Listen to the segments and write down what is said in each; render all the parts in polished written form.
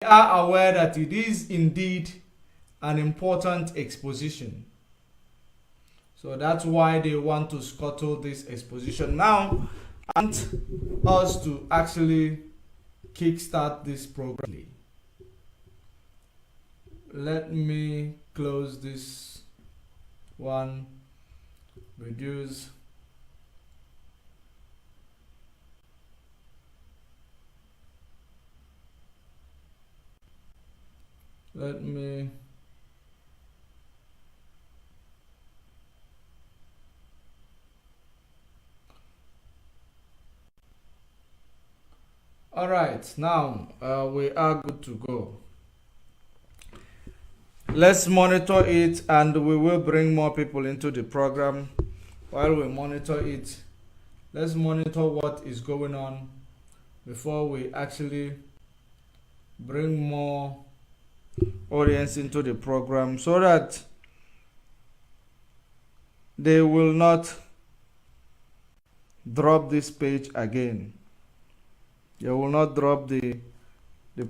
are aware that it is indeed an important exposition. So that's why they want to scuttle this exposition. Now, I want us to actually kickstart this program. Let me close this one, reduce. Let me all right, now we are good to go. Let's monitor it, and we will bring more people into the program. While we monitor it, let's monitor what is going on before we actually bring more audience into the program, so that they will not drop this page again. They will not drop the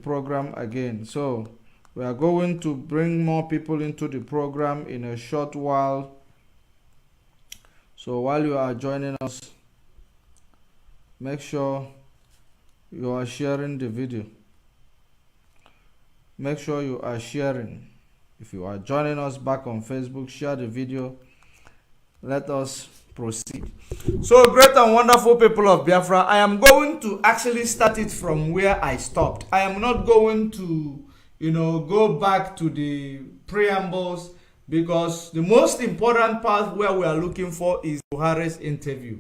program again. So we are going to bring more people into the program in a short while. So while you are joining us, make sure you are sharing the video. Make sure you are sharing. If you are joining us back on Facebook, share the video. Let us proceed. So, great and wonderful people of Biafra, I am going to actually start it from where I stopped. I am not going to, go back to the preambles, because the most important part where we are looking for is Buhari's interview.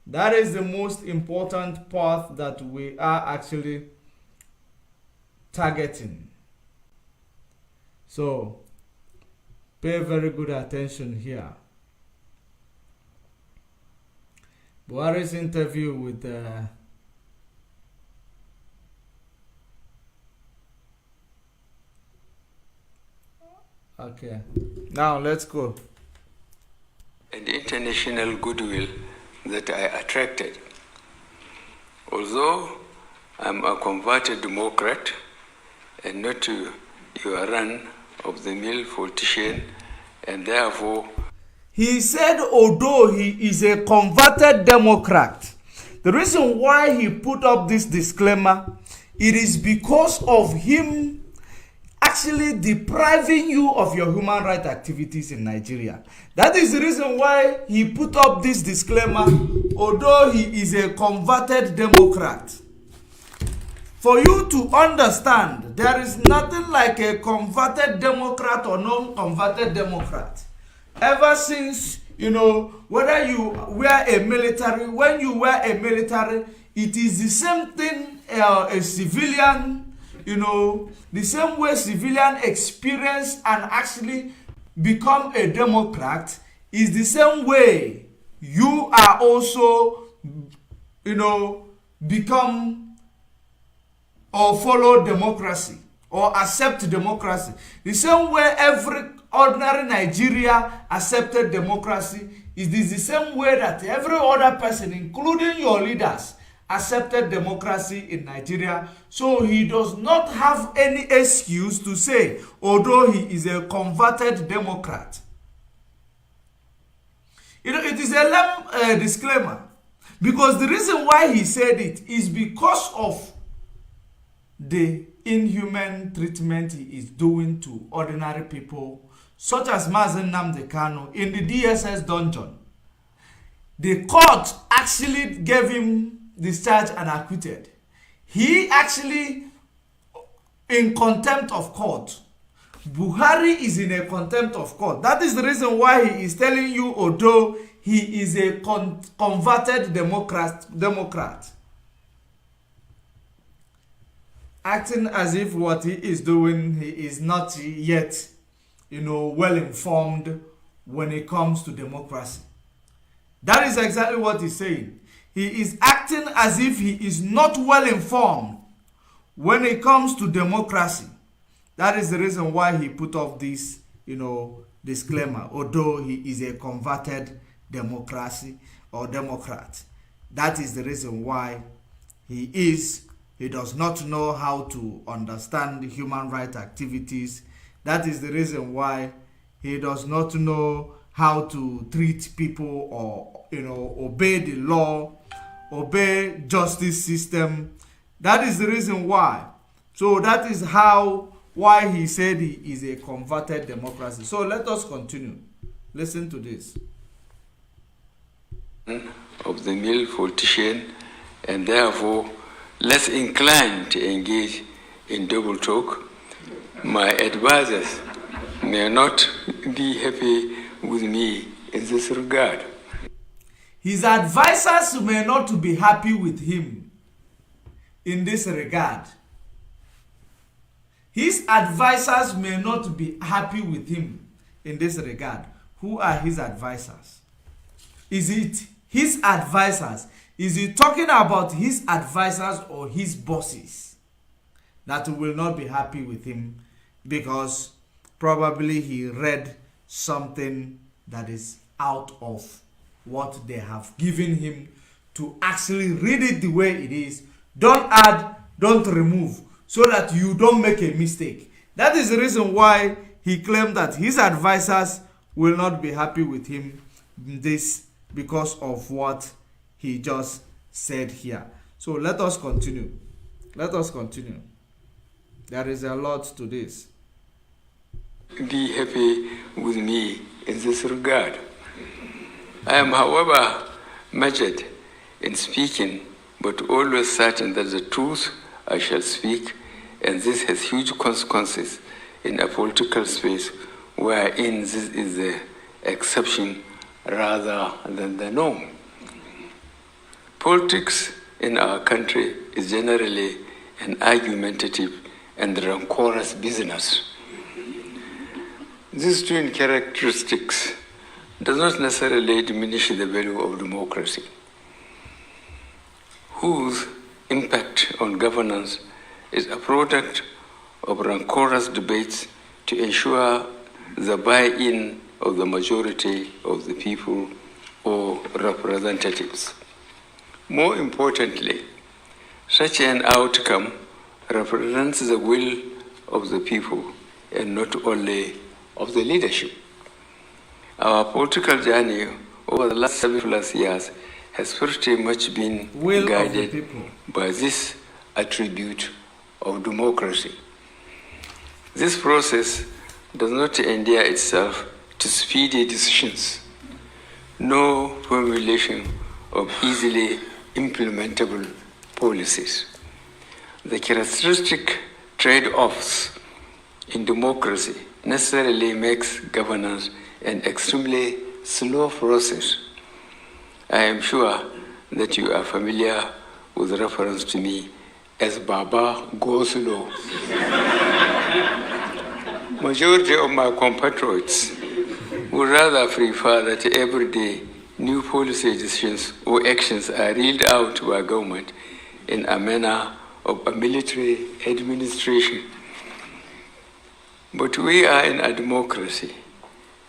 That is the most important part that we are actually targeting. So pay very good attention here. Buhari's interview with okay, now let's go. And the international goodwill that I attracted. Although I'm a converted Democrat and not your run-of-the-mill politician, and therefore... He said, although he is a converted Democrat, the reason why he put up this disclaimer, it is because of him actually depriving you of your human rights activities in Nigeria. That is the reason why he put up this disclaimer, although he is a converted Democrat. For you to understand, there is nothing like a converted Democrat or non-converted Democrat. Ever since, whether you wear a military, when you wear a military, it is the same thing a civilian, the same way civilian experience and actually become a Democrat is the same way you are also, become or follow democracy or accept democracy. The same way every ordinary Nigeria accepted democracy is the same way that every other person, including your leaders, accepted democracy in Nigeria. So he does not have any excuse to say, although he is a converted Democrat. It is a lame disclaimer, because the reason why he said it is because of the inhuman treatment he is doing to ordinary people, such as Mazen Nnamdi Kanu in the DSS dungeon. The court actually gave him discharged and acquitted. He actually in contempt of court. Buhari is in a contempt of court. That is the reason why he is telling you, although he is a converted Democrat, acting as if what he is doing, he is not yet, well informed when it comes to democracy. That is exactly what he's saying. He is acting as if he is not well informed when it comes to democracy. That is the reason why he put up this, disclaimer, although he is a converted democracy or Democrat. That is the reason why he is, He does not know how to understand human rights activities. That is the reason why he does not know how to treat people or, obey the law, obey justice system. That is the reason why. So that is why he said he is a converted democracy. So let us continue. Listen to this. Of the male politician, and therefore less inclined to engage in double talk. My advisors may not be happy with me in this regard. His advisors may not be happy with him in this regard. His advisors may not be happy with him in this regard. Who are his advisors? Is it his advisors? Is he talking about his advisors or his bosses that will not be happy with him because probably he read something that is out of what they have given him to actually read it the way it is? Don't add, don't remove, so that you don't make a mistake. That is the reason why he claimed that his advisors will not be happy with him this because of what he just said here. So let us continue. Let us continue. There is a lot to this. Be happy with me in this regard. I am, however, measured in speaking, but always certain that the truth I shall speak, and this has huge consequences in a political space wherein this is the exception rather than the norm. Politics in our country is generally an argumentative and rancorous business. These twin characteristics does not necessarily diminish the value of democracy, whose impact on governance is a product of rancorous debates to ensure the buy-in of the majority of the people or representatives. More importantly, such an outcome represents the will of the people and not only of the leadership. Our political journey over the last 7+ years has pretty much been guided by this attribute of democracy. This process does not endear itself to speedy decisions, no formulation of easily implementable policies. The characteristic trade-offs in democracy necessarily makes governance an extremely slow process. I am sure that you are familiar with reference to me as Baba Go Slow. Majority of my compatriots would rather prefer that every day new policy decisions or actions are reeled out by government in a manner of a military administration. But we are in a democracy,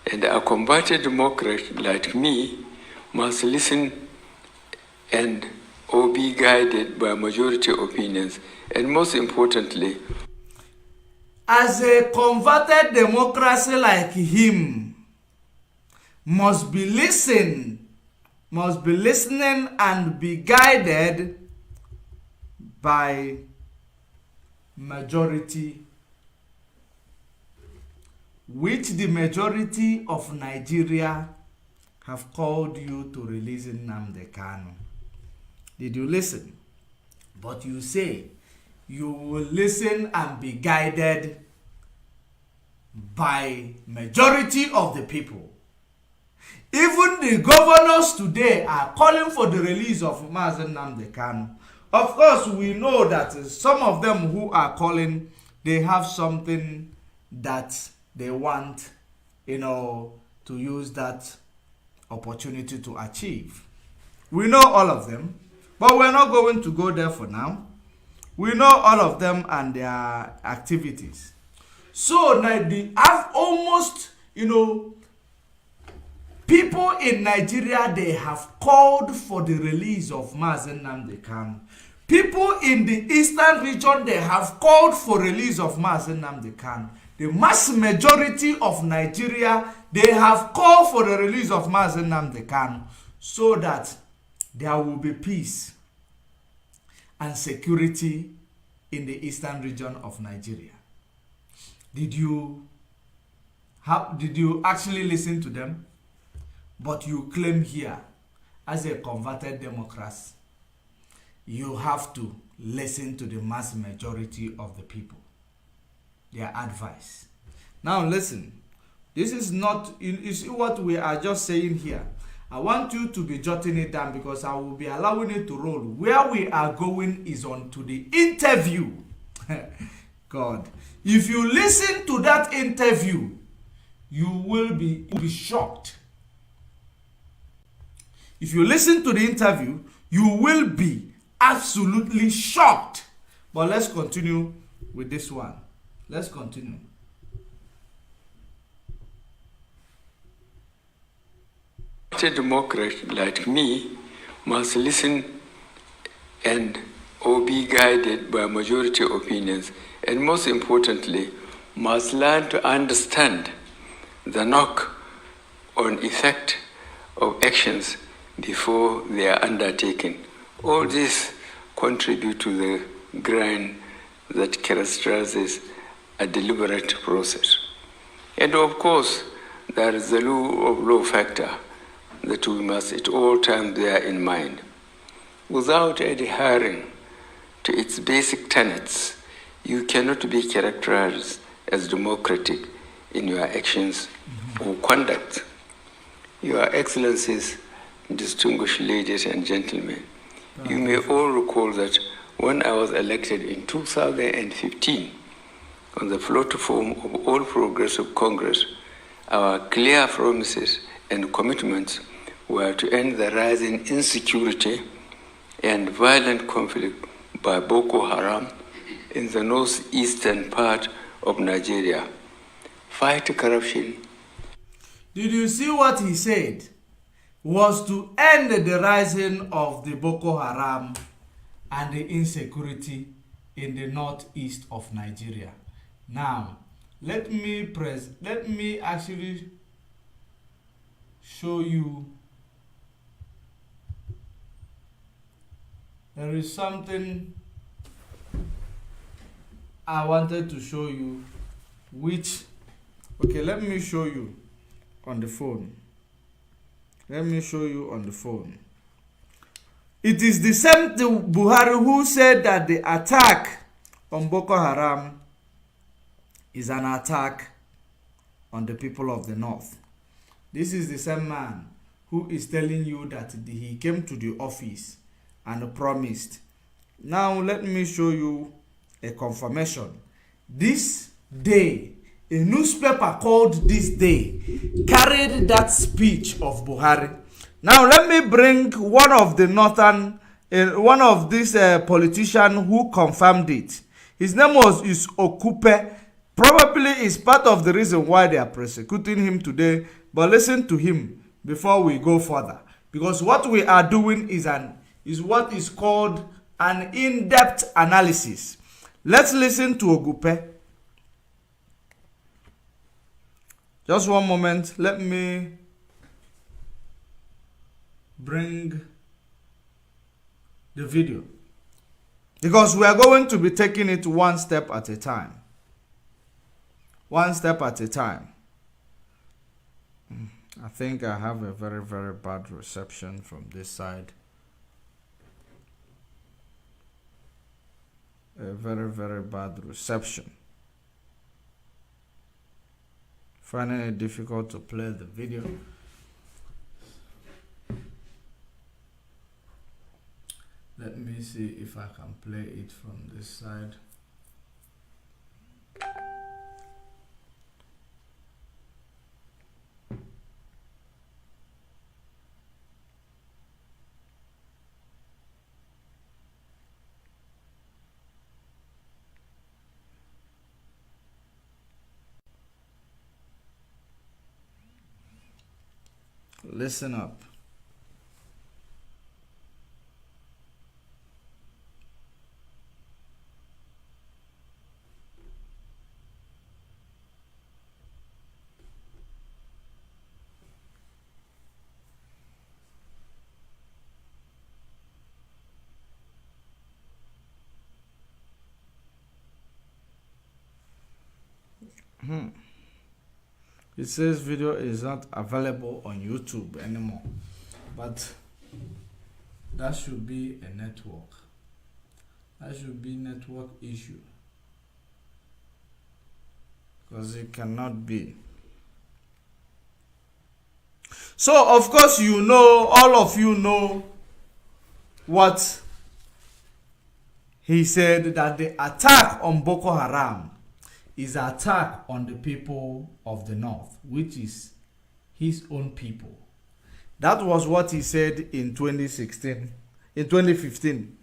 and a converted democrat like me must listen and or be guided by majority opinions, and most importantly, as a converted democracy like him must be listening and be guided by majority, which the majority of Nigeria have called you to release Nnamdi Kanu. Did you listen? But you say you will listen and be guided by majority of the people. Even the governors today are calling for the release of Mazen Nnamdi Kanu. Of course, we know that some of them who are calling, they have something that they want, to use that opportunity to achieve. We know all of them, but we're not going to go there for now. We know all of them and their activities. So now they have almost, people in Nigeria, they have called for the release of Mazen Nnamdi Kanu. People in the eastern region, they have called for release of Mazi Nnamdi Kanu. The mass majority of Nigeria, they have called for the release of Mazi Nnamdi Kanu so that there will be peace and security in the eastern region of Nigeria. Did you actually listen to them? But you claim here, as a converted Democrat, you have to listen to the mass majority of the people, their advice. Now listen, this is not, you see what we are just saying here. I want you to be jotting it down because I will be allowing it to roll. Where we are going is on to the interview. God, if you listen to that interview, you will be shocked. If you listen to the interview, you will be absolutely shocked. But let's continue with this one. Let's continue. A Democrat like me must listen and or be guided by majority opinions, and most importantly, must learn to understand the knock-on effect of actions before they are undertaken. All this contribute to the grind that characterizes a deliberate process. And of course, there is the rule of law factor that we must at all times bear in mind. Without adhering to its basic tenets, you cannot be characterized as democratic in your actions or conduct. Your Excellencies, distinguished ladies and gentlemen, you may all recall that when I was elected in 2015 on the platform of All Progressive Congress, our clear promises and commitments were to end the rising insecurity and violent conflict by Boko Haram in the northeastern part of Nigeria, fight corruption. Did you see what he said? Was to end the rising of the Boko Haram and the insecurity in the northeast of Nigeria. Now, let me actually show you. There is something I wanted to show you, which, okay, let me show you on the phone. Let me show you on the phone. It is the same Buhari who said that the attack on Boko Haram is an attack on the people of the north. This is the same man who is telling you that he came to the office and promised. Now let me show you a confirmation. This day, a newspaper called This Day carried that speech of Buhari. Now let me bring one of the northern, one of these politicians who confirmed it. His name was Okupe. Probably is part of the reason why they are persecuting him today. But listen to him before we go further, because what we are doing is what is called an in-depth analysis. Let's listen to Okupe. Just one moment. Let me bring the video, because we are going to be taking it one step at a time. One step at a time. I think I have a very, very bad reception from this side. A very, very bad reception. Finding it difficult to play the video. Let me see if I can play it from this side. Listen up. It says video is not available on YouTube anymore, but that should be a network. That should be network issue, because it cannot be. So of course, you know, all of you know what he said, that the attack on Boko Haram is an attack on the people of the north, which is his own people. That was what he said in 2015,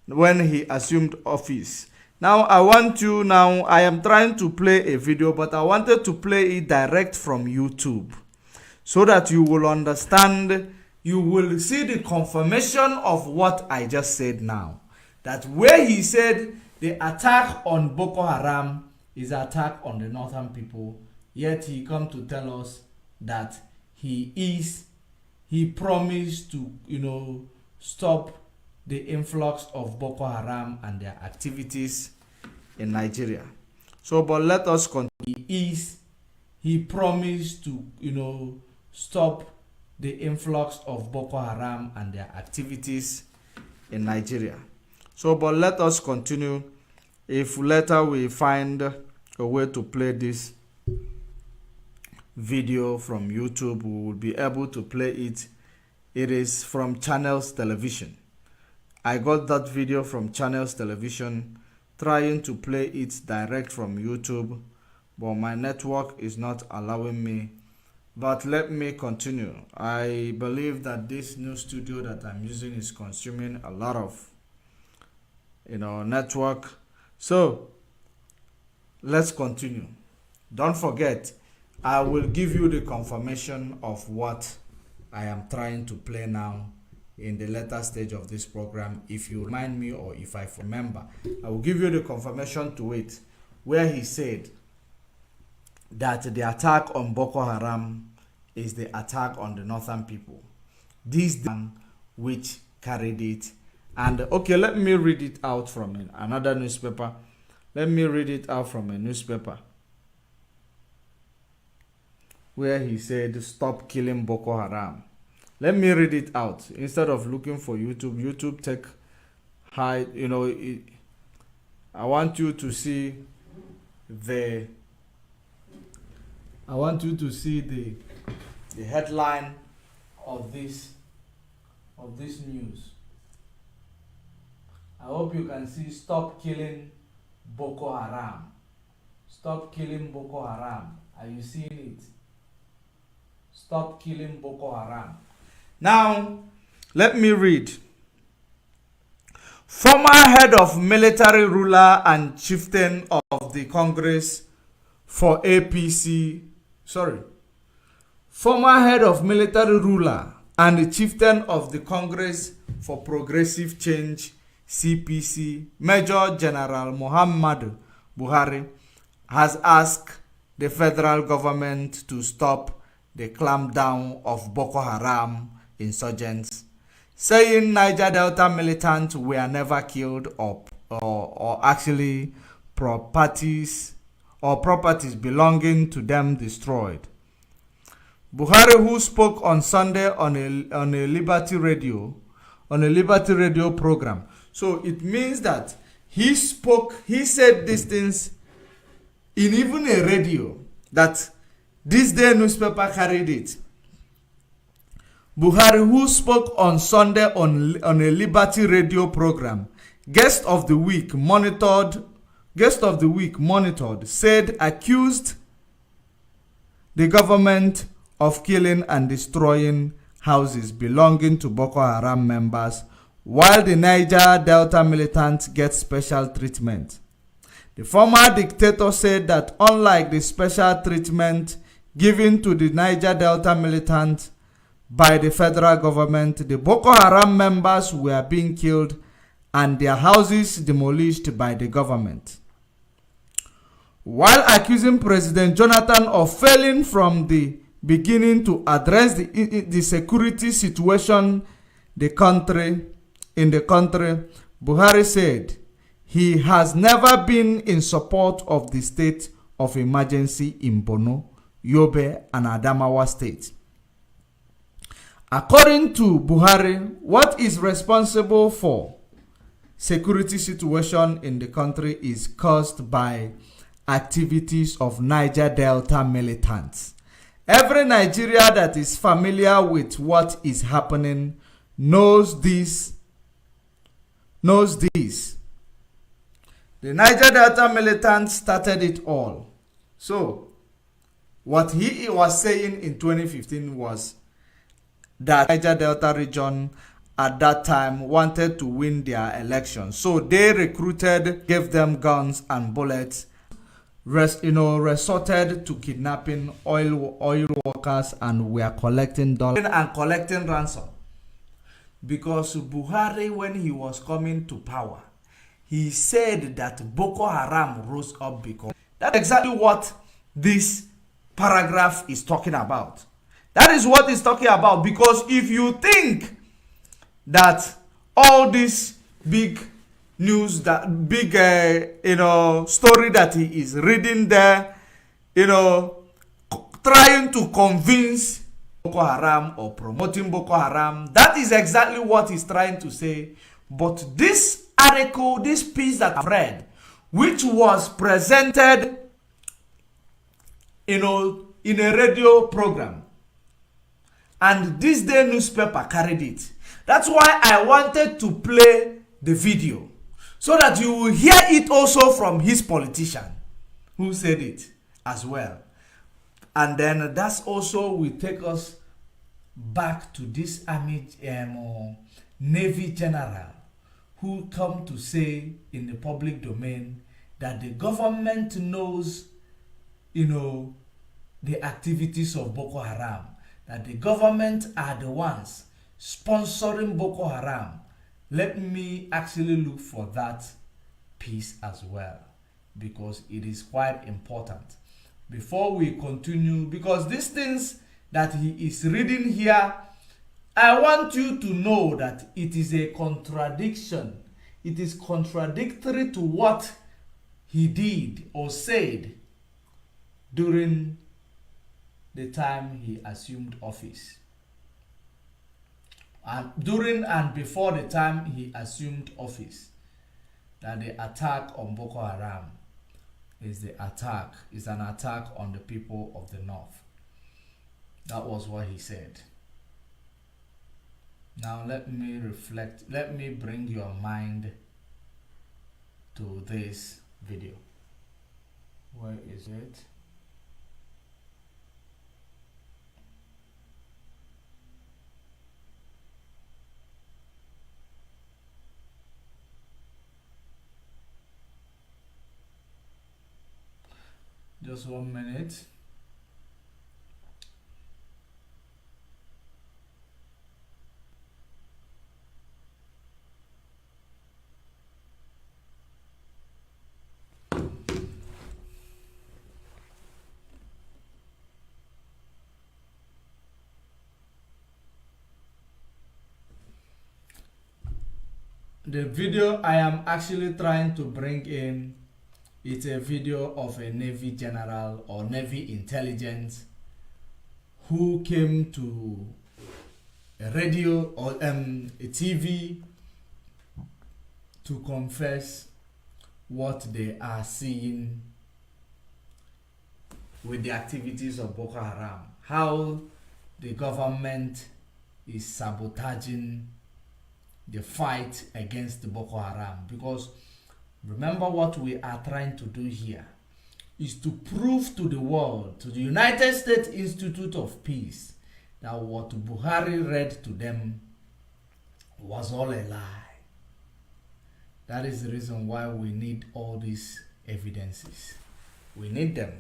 when he assumed office. Now I am trying to play a video, but I wanted to play it direct from YouTube, so that you will understand, you will see the confirmation of what I just said now. That where he said the attack on Boko Haram is an attack on the northern people, yet he come to tell us that he promised to, stop the influx of Boko Haram and their activities in Nigeria. So, but let us continue. He promised to, stop the influx of Boko Haram and their activities in Nigeria. So, but let us continue. If later we find a way to play this video from YouTube, we will be able to play it. It is from Channels Television. I got that video from Channels Television, trying to play it direct from YouTube, but my network is not allowing me. But let me continue. I believe that this new studio that I'm using is consuming a lot of network. So let's continue. Don't forget, I will give you the confirmation of what I am trying to play now in the later stage of this program. If you remind me, or if I remember, I will give you the confirmation to it, where he said that the attack on Boko Haram is the attack on the northern people. This man which carried it. And okay, let me read it out from another newspaper. Let me read it out from a newspaper, where he said, stop killing Boko Haram. Let me read it out instead of looking for YouTube. YouTube take high, I want you to see the headline of this news. I hope you can see, stop killing Boko Haram. Stop killing Boko Haram. Are you seeing it? Stop killing Boko Haram. Now, let me read. Former head of military ruler and chieftain of the Congress for APC, former head of military ruler and the chieftain of the Congress for Progressive Change, CPC, Major General Muhammadu Buhari, has asked the federal government to stop the clampdown of Boko Haram insurgents, saying Niger Delta militants were never killed or actually properties belonging to them destroyed. Buhari, who spoke on Sunday on a Liberty Radio program. So it means that he said these things in even a radio, that this day newspaper carried it. Buhari, who spoke on Sunday on a Liberty Radio program, guest of the week monitored, accused the government of killing and destroying houses belonging to Boko Haram members, while the Niger Delta militants get special treatment. The former dictator said that unlike the special treatment given to the Niger Delta militants by the federal government, the Boko Haram members were being killed and their houses demolished by the government. While accusing President Jonathan of failing from the beginning to address the security situation in the country, Buhari said he has never been in support of the state of emergency in Borno, Yobe, and Adamawa State. According to Buhari, what is responsible for security situation in the country is caused by activities of Niger Delta militants. Every Nigeria that is familiar with what is happening knows this. The Niger Delta militants started it all. So, what he was saying in 2015 was that Niger Delta region at that time wanted to win their election. So they recruited, gave them guns and bullets, resorted to kidnapping oil workers, and were collecting dollars and collecting ransom. Because Buhari, when he was coming to power, he said that Boko Haram rose up because that's exactly what this paragraph is talking about. That is what it's talking about. Because if you think that all this big news, that big story that he is reading there, trying to convince Boko Haram or promoting Boko Haram, that is exactly what he's trying to say. But this article, this piece that I've read, which was presented in a radio program, and this day newspaper carried it. That's why I wanted to play the video, so that you will hear it also from his politician who said it as well. And then that's also will take us back to this army Navy general who come to say in the public domain that the government knows, the activities of Boko Haram, that the government are the ones sponsoring Boko Haram. Let me actually look for that piece as well, because it is quite important. Before we continue, because these things that he is reading here, I want you to know that it is a contradiction. It is contradictory to what he did or said during the time he assumed office. And during and before the time he assumed office, that the attack on Boko Haram is an attack on the people of the north. That was what he said. Now let me reflect, let me bring your mind to this video. Where is it? Just 1 minute. The video I am actually trying to bring in, it's a video of a Navy general or Navy intelligence who came to a radio or a TV to confess what they are seeing with the activities of Boko Haram, how the government is sabotaging the fight against the Boko Haram. Because remember, what we are trying to do here is to prove to the world, to the United States Institute of Peace, that what Buhari read to them was all a lie. That is the reason why we need all these evidences. We need them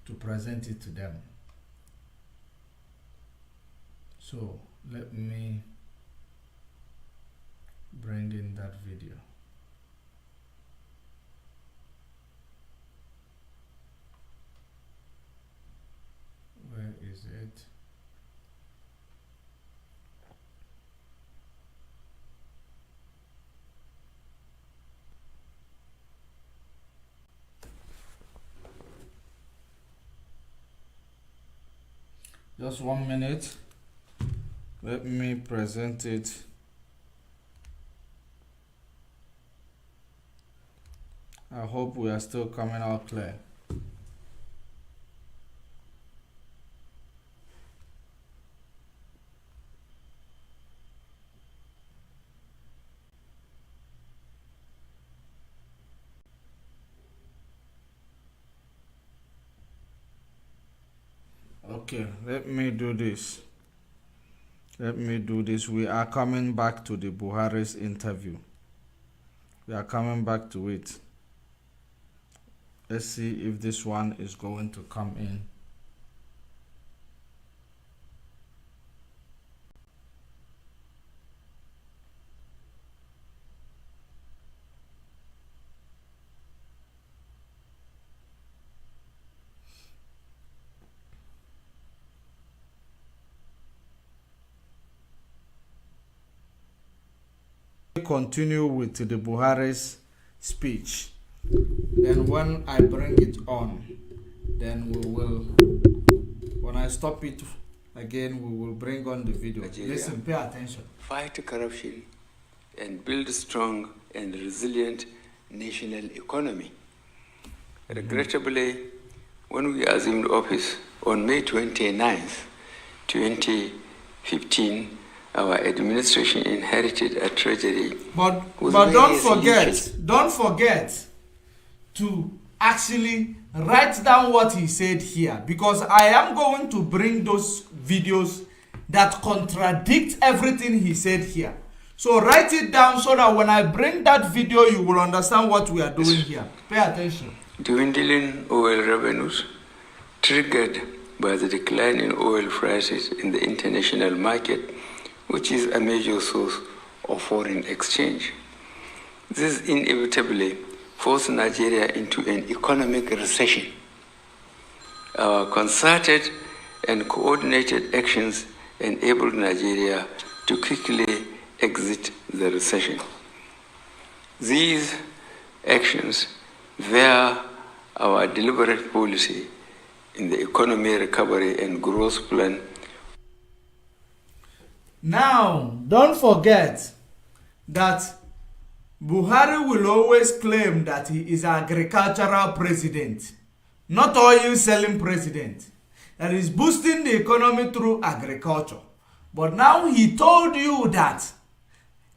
to present it to them. So let me bring in that video. Where is it? Just 1 minute. Let me present it. I hope we are still coming out clear. Okay, let me do this. We are coming back to the Buhari's interview. We are coming back to it. Let's see if this one is going to come in. Continue with the Buhari's speech. Then when I bring it on, then we will, when I stop it again, we will bring on the video. Nigeria. Listen, pay attention. Fight corruption and build a strong and resilient national economy. Regrettably, when we assumed office on May 29th, 2015, our administration inherited a treasury. But don't forget to actually write down what he said here, because I am going to bring those videos that contradict everything he said here. So write it down so that when I bring that video, you will understand what we are doing here. Pay attention. Dwindling oil revenues triggered by the decline in oil prices in the international market, which is a major source of foreign exchange. This inevitably forced Nigeria into an economic recession. Our concerted and coordinated actions enabled Nigeria to quickly exit the recession. These actions were our deliberate policy in the economy recovery and growth plan. Now, don't forget that Buhari will always claim that he is an agricultural president, not oil selling president, that is boosting the economy through agriculture. But now he told you that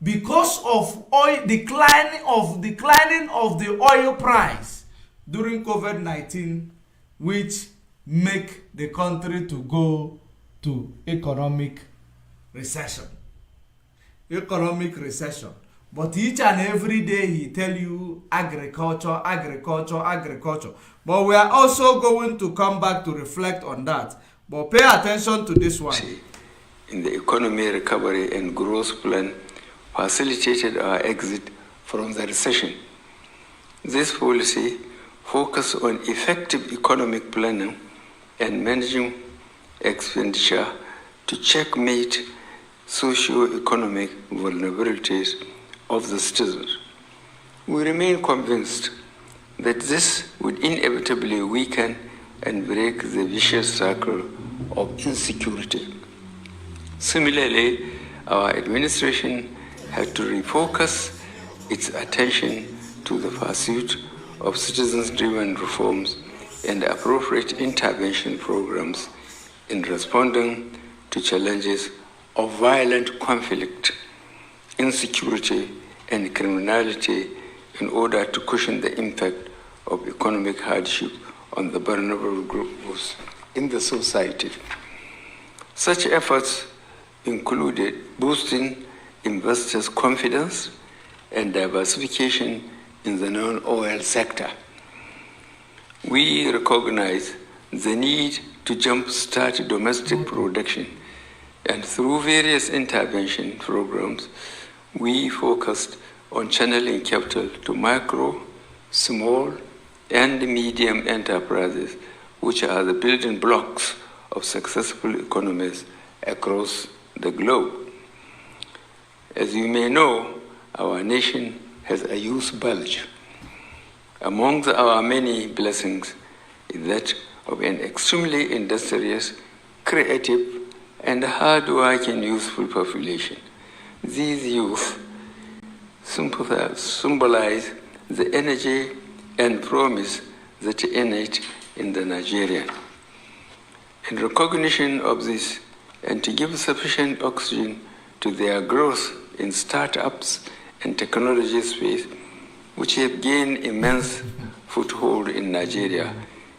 because of declining of the oil price during COVID-19, which make the country to go to economic recession. But each and every day he tell you agriculture. But we are also going to come back to reflect on that. But pay attention to this one. In the economy recovery and growth plan facilitated our exit from the recession. This policy focused on effective economic planning and managing expenditure to checkmate socio-economic vulnerabilities of the citizens. We remain convinced that this would inevitably weaken and break the vicious cycle of insecurity. Similarly, our administration had to refocus its attention to the pursuit of citizens-driven reforms and appropriate intervention programs in responding to challenges of violent conflict, insecurity, and criminality in order to cushion the impact of economic hardship on the vulnerable groups in the society. Such efforts included boosting investors' confidence and diversification in the non-oil sector. We recognize the need to jumpstart domestic production, and through various intervention programs, we focused on channeling capital to micro, small, and medium enterprises, which are the building blocks of successful economies across the globe. As you may know, our nation has a youth bulge. Among our many blessings is that of an extremely industrious, creative, and hard-working youthful population. These youth symbolize the energy and promise that innate in the Nigerian. In recognition of this, and to give sufficient oxygen to their growth in startups and technology space, which have gained immense foothold in Nigeria,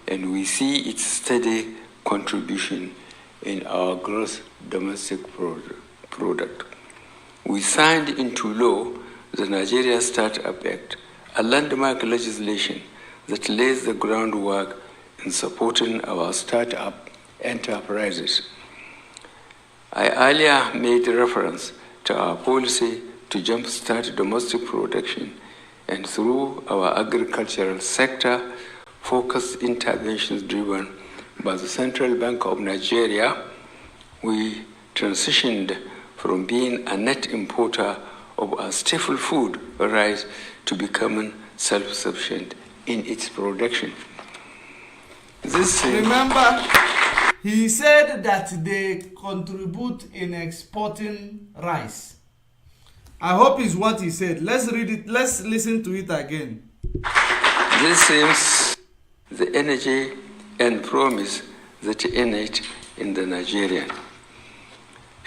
and we see its steady contribution in our gross domestic product. We signed into law the Nigeria Startup Act, a landmark legislation that lays the groundwork in supporting our startup enterprises. I earlier made reference to our policy to jumpstart domestic production, and through our agricultural sector focused interventions driven by the Central Bank of Nigeria, we transitioned from being a net importer of our staple food, rice, to becoming self-sufficient in its production. Remember, he said that they contribute in exporting rice. I hope is what he said. Let's read it. Let's listen to it again. This seems the energy and promise that innate in the Nigerian.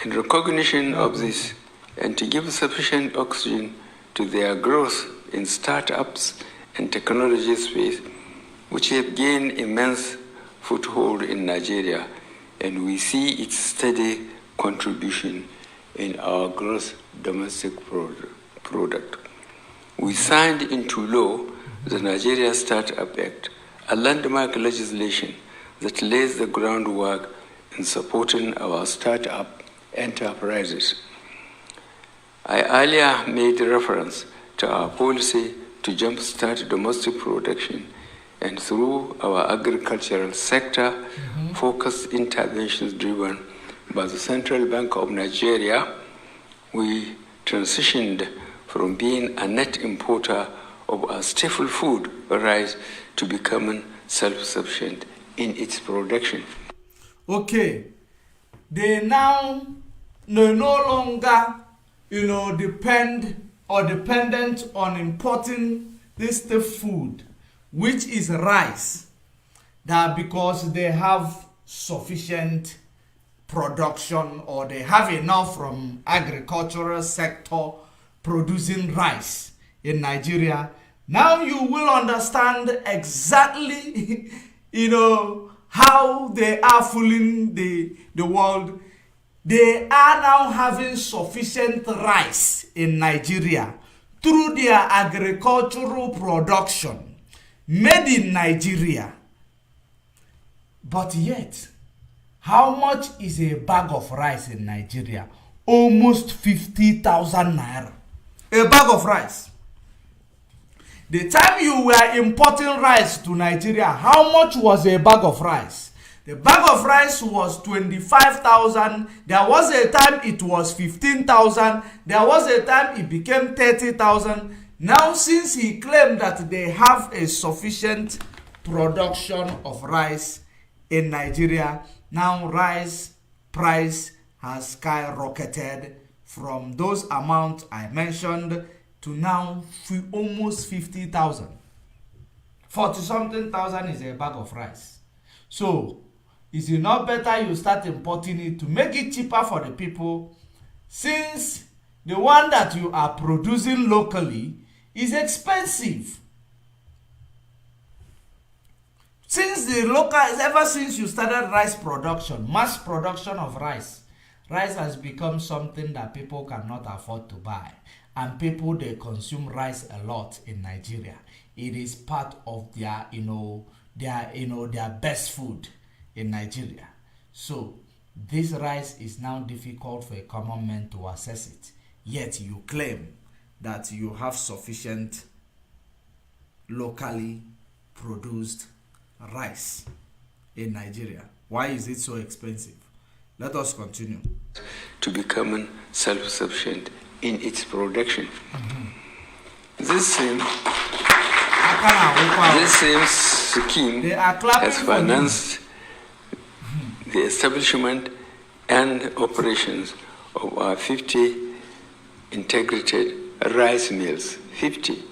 In recognition of this, and to give sufficient oxygen to their growth in startups and technology space, which have gained immense foothold in Nigeria, and we see its steady contribution in our gross domestic product. We signed into law the Nigeria Startup Act, a landmark legislation that lays the groundwork in supporting our startup enterprises. I earlier made reference to our policy to jumpstart domestic production, and through our agricultural sector focused interventions driven by the Central Bank of Nigeria, we transitioned from being a net importer of our staple food, rice, to becoming self-sufficient in its production. Okay, they now no longer, dependent on importing this food, which is rice, that because they have sufficient production or they have enough from agricultural sector producing rice in Nigeria. Now you will understand exactly how they are fooling the world. They are now having sufficient rice in Nigeria through their agricultural production made in Nigeria. But yet, how much is a bag of rice in Nigeria? Almost 50,000 naira. A bag of rice. The time you were importing rice to Nigeria, how much was a bag of rice? The bag of rice was 25,000. There was a time it was 15,000. There was a time it became 30,000. Now, since he claimed that they have a sufficient production of rice in Nigeria, now rice price has skyrocketed from those amounts I mentioned to now almost 50,000. 40-something thousand is a bag of rice. So, is it not better you start importing it to make it cheaper for the people, since the one that you are producing locally is expensive? Ever since you started rice production, mass production of rice has become something that people cannot afford to buy. And people, they consume rice a lot in Nigeria. It is part of their best food in Nigeria. So this rice is now difficult for a common man to access it. Yet you claim that you have sufficient locally produced rice in Nigeria. Why is it so expensive? Let us continue. To becoming self-sufficient in its production. This same scheme has financed the establishment and operations of our 50 integrated rice mills. 50.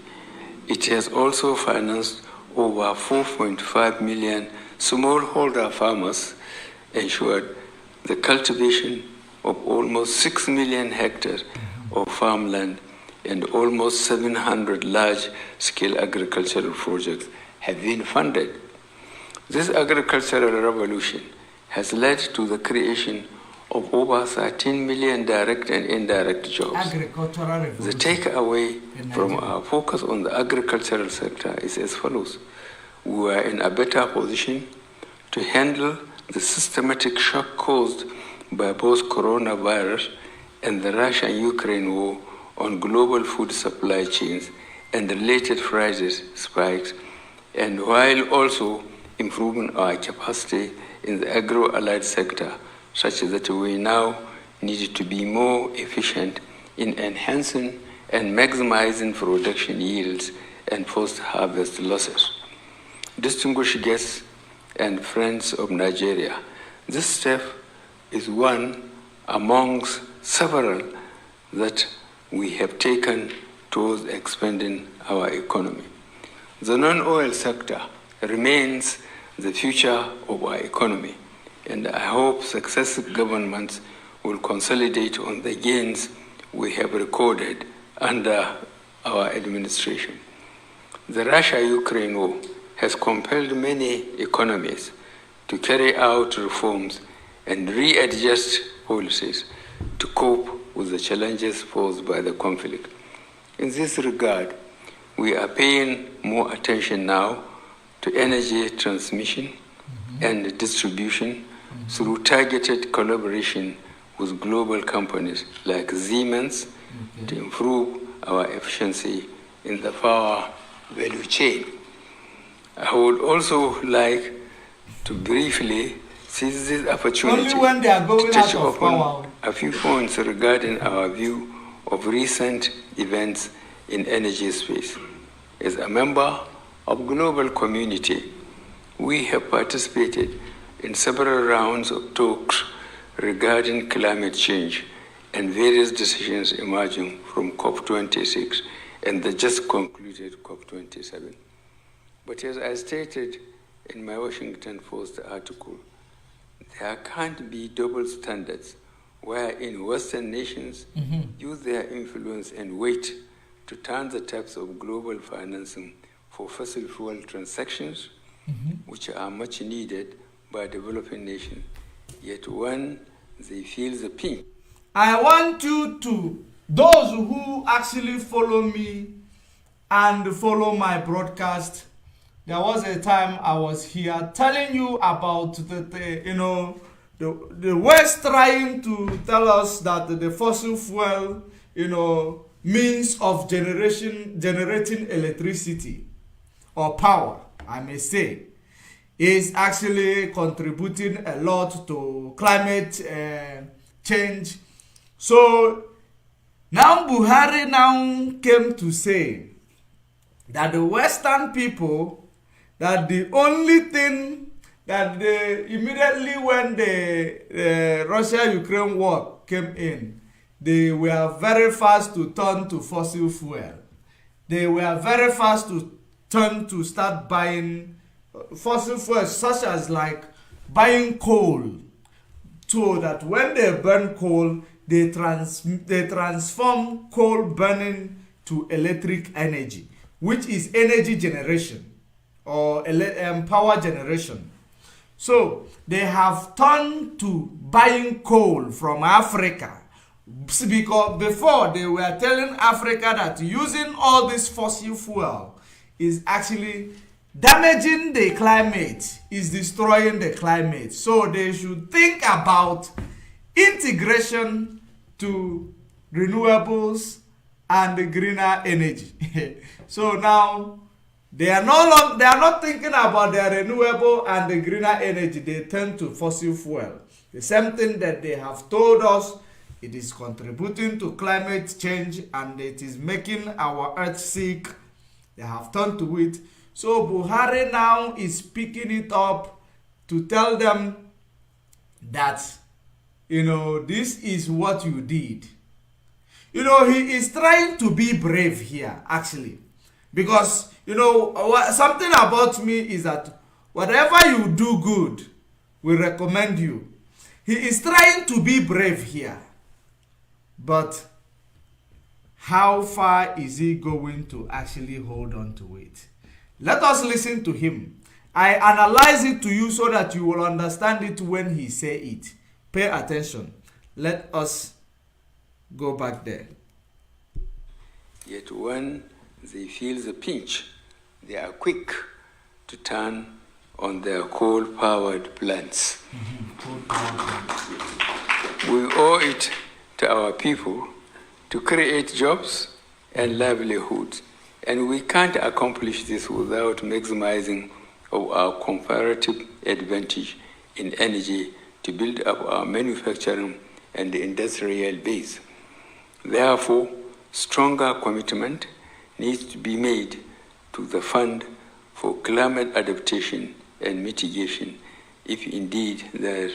It has also financed over 4.5 million smallholder farmers, ensured the cultivation of almost 6 million hectares of farmland, and almost 700 large-scale agricultural projects have been funded. This agricultural revolution has led to the creation of over 13 million direct and indirect jobs. Agricultural revolution. The takeaway from our focus on the agricultural sector is as follows. We are in a better position to handle the systematic shock caused by both coronavirus and the Russia-Ukraine war on global food supply chains and related prices spikes, and while also improving our capacity in the agro-allied sector, such that we now need to be more efficient in enhancing and maximizing production yields and post-harvest losses. Distinguished guests and friends of Nigeria, this step is one amongst several that we have taken towards expanding our economy. The non-oil sector remains the future of our economy, and I hope successive governments will consolidate on the gains we have recorded under our administration. The Russia-Ukraine war has compelled many economies to carry out reforms and readjust policies to cope with the challenges posed by the conflict. In this regard, we are paying more attention now to energy transmission and distribution through targeted collaboration with global companies like Siemens to improve our efficiency in the power value chain. I would also like to briefly seize this opportunity to touch upon a few points regarding our view of recent events in energy space. As a member of global community, we have participated in several rounds of talks regarding climate change and various decisions emerging from COP26 and the just concluded COP27. But as I stated in my Washington Post article, there can't be double standards wherein Western nations use their influence and weight to turn the taps of global financing for fossil fuel transactions, which are much needed by developing nations, yet when they feel the pinch. I want you to, those who actually follow me and follow my broadcast, there was a time I was here telling you about the West trying to tell us that the fossil fuel, means of generating electricity or power, I may say, is actually contributing a lot to climate change. So now Buhari now came to say that the Western people, that the only thing that they immediately when the Russia-Ukraine war came in, they were very fast to turn to fossil fuel. They were very fast to turn to start buying fossil fuels, such as like buying coal, so that when they burn coal, they transform coal burning to electric energy, which is energy generation or power generation. So they have turned to buying coal from Africa, because before they were telling Africa that using all this fossil fuel is actually damaging the climate, is destroying the climate. So they should think about integration to renewables and greener energy. So now they are not thinking about their renewable and the greener energy. They turn to fossil fuel. The same thing that they have told us, it is contributing to climate change and it is making our earth sick. They have turned to it. So Buhari now is picking it up to tell them that, this is what you did. He is trying to be brave here, actually. Because, something about me is that whatever you do good, we recommend you. He is trying to be brave here. But how far is he going to actually hold on to it? Let us listen to him. I analyze it to you so that you will understand it when he say it. Pay attention. Let us go back there. Yet when they feel the pinch, they are quick to turn on their coal-powered plants. We owe it to our people to create jobs and livelihoods, and we can't accomplish this without maximizing of our comparative advantage in energy to build up our manufacturing and industrial base. Therefore, stronger commitment needs to be made to the Fund for Climate Adaptation and Mitigation, if indeed there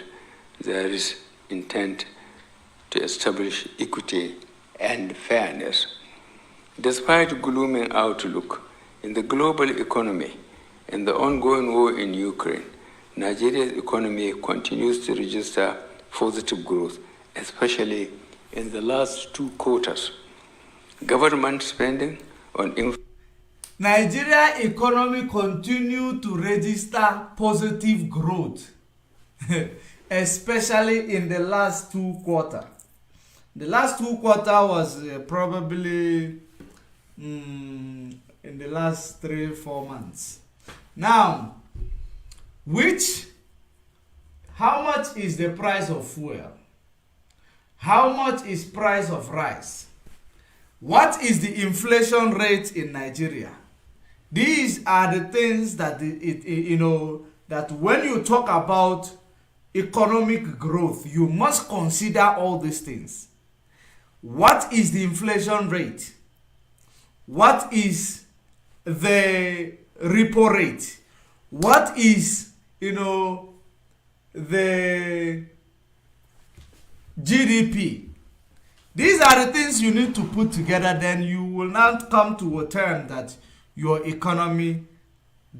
is intent to establish equity and fairness. Despite gloomy outlook in the global economy and the ongoing war in Ukraine, Nigeria's economy continues to register positive growth, especially in the last 2 quarters. Government spending on Nigeria economy continue to register positive growth, especially in the last 2 quarters. The last 2 quarters was probably in the last 3-4 months. Now, how much is the price of fuel? How much is price of rice? What is the inflation rate in Nigeria? These are the things that that when you talk about economic growth, you must consider all these things. What is the inflation rate? What is the repo rate? What is, the GDP? These are the things you need to put together. Then you will not come to a term that your economy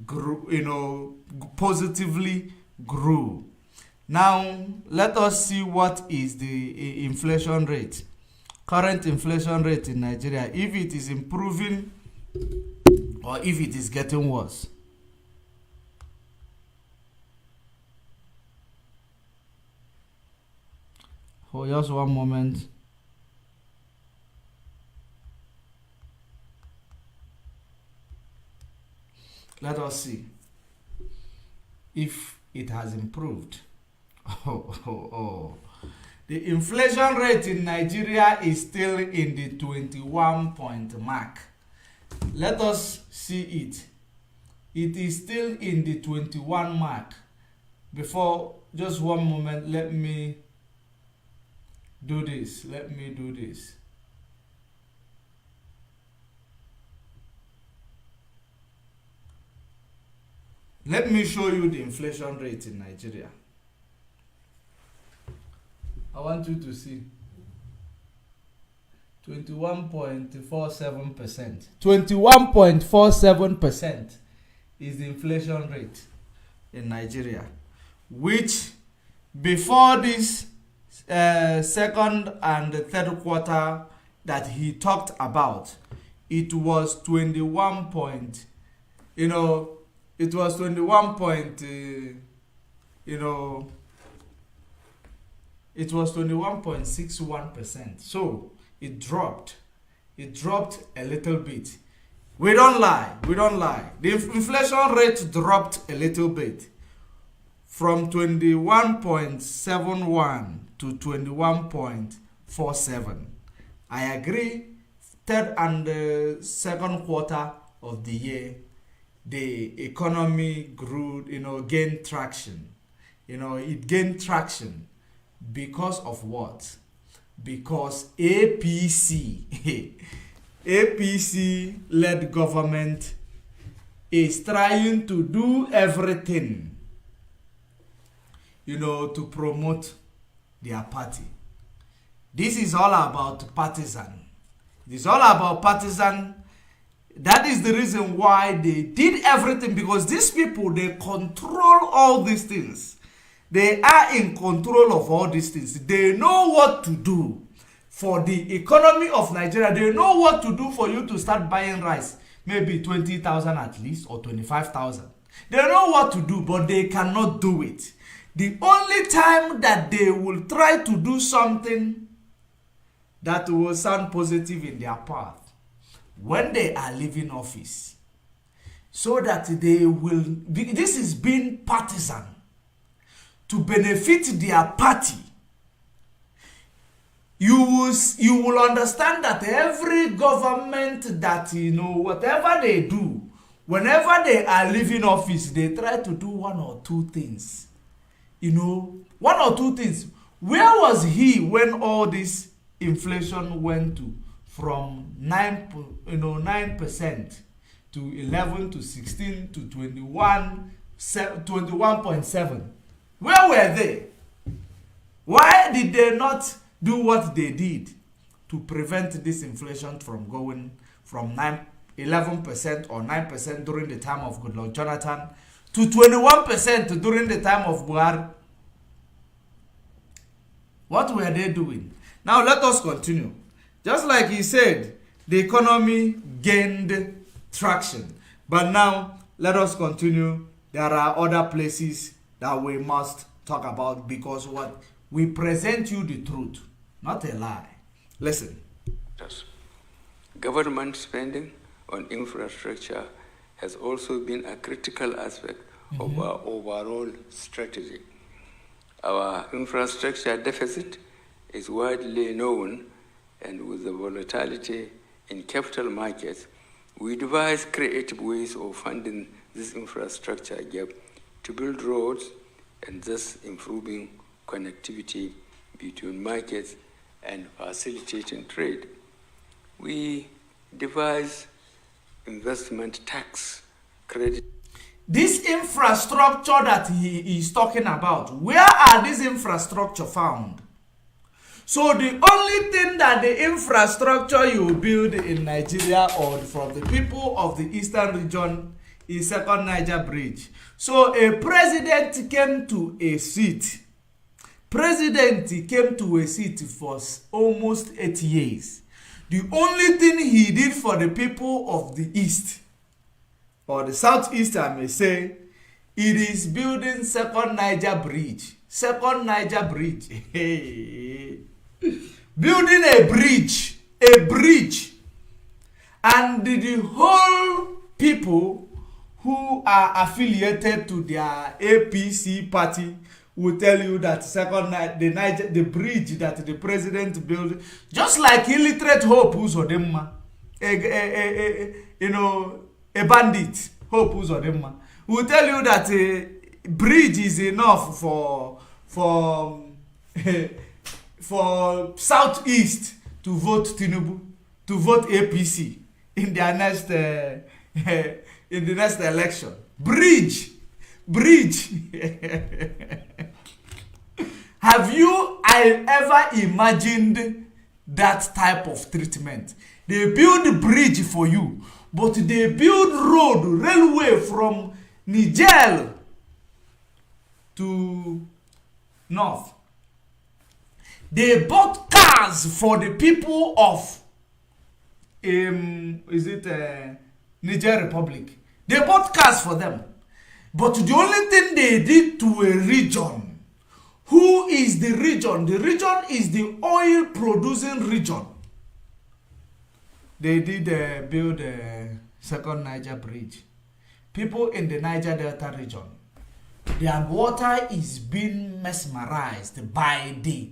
grew, positively grew. Now, let us see what is the inflation rate. Current inflation rate in Nigeria, if it is improving or if it is getting worse. For just one moment. Let us see if it has improved. The inflation rate in Nigeria is still in the 21 point mark. Let us see it. It is still in the 21 mark. Before, just one moment, let me do this. Let me show you the inflation rate in Nigeria. I want you to see 21.47%. 21.47% is the inflation rate in Nigeria, which before this second and third quarter that he talked about, it was 21 point, it was 21 point, it was 21.61%. So it dropped a little bit. We don't lie. The inflation rate dropped a little bit from 21.71 to 21.47. I agree, third and second quarter of the year, the economy grew, gained traction. It gained traction because of what? Because APC-led government is trying to do everything to promote their party. This is all about partisan. It is all about partisan. That is the reason why they did everything, because these people, they control all these things. They are in control of all these things. They know what to do for the economy of Nigeria. They know what to do for you to start buying rice. Maybe 20,000 at least, or 25,000. They know what to do, but they cannot do it. The only time that they will try to do something that will sound positive in their path, when they are leaving office, so that they will be, this is being partisan to benefit their party. You will understand that every government that, whatever they do, whenever they are leaving office, they try to do one or two things. One or two things. Where was he when all this inflation went to from 9% to 11 to 16 to 21.7? Where were they? Why did they not do what they did to prevent this inflation from going from 11% or 9% during the time of Goodluck Jonathan to 21% during the time of Buhari? What were they doing? Now let us continue. Just like he said, the economy gained traction. But now let us continue. There are other places that we must talk about, because what we present you the truth, not a lie. Listen. Yes. Government spending on infrastructure has also been a critical aspect of our overall strategy. Our infrastructure deficit is widely known, and with the volatility in capital markets, we devise creative ways of funding this infrastructure gap to build roads and thus improving connectivity between markets and facilitating trade. We devise investment tax credit. This infrastructure that he is talking about, where are these infrastructure found? So the only thing that the infrastructure you build in Nigeria or from the people of the eastern region is Second Niger Bridge. So a president came to a seat. President came to a seat for almost 8 years. The only thing he did for the people of the east, or the southeast I may say, it is building Second Niger Bridge. Second Niger Bridge. Building a bridge. And the whole people who are affiliated to their APC party will tell you that the bridge that the president built, just like illiterate Hope Uzodinma, a bandit, Hope Uzodinma, will tell you that a bridge is enough for Southeast to vote Tinubu, to vote APC in their next in the next election. Bridge. Have you ever imagined that type of treatment? They build a bridge for you, but they build railway from Niger to north. They bought cars for the people of Niger Republic. They bought cars for them. But the only thing they did to a region, who is the region? The region is the oil producing region. They did build a Second Niger Bridge. People in the Niger Delta region, their water is being mesmerized by the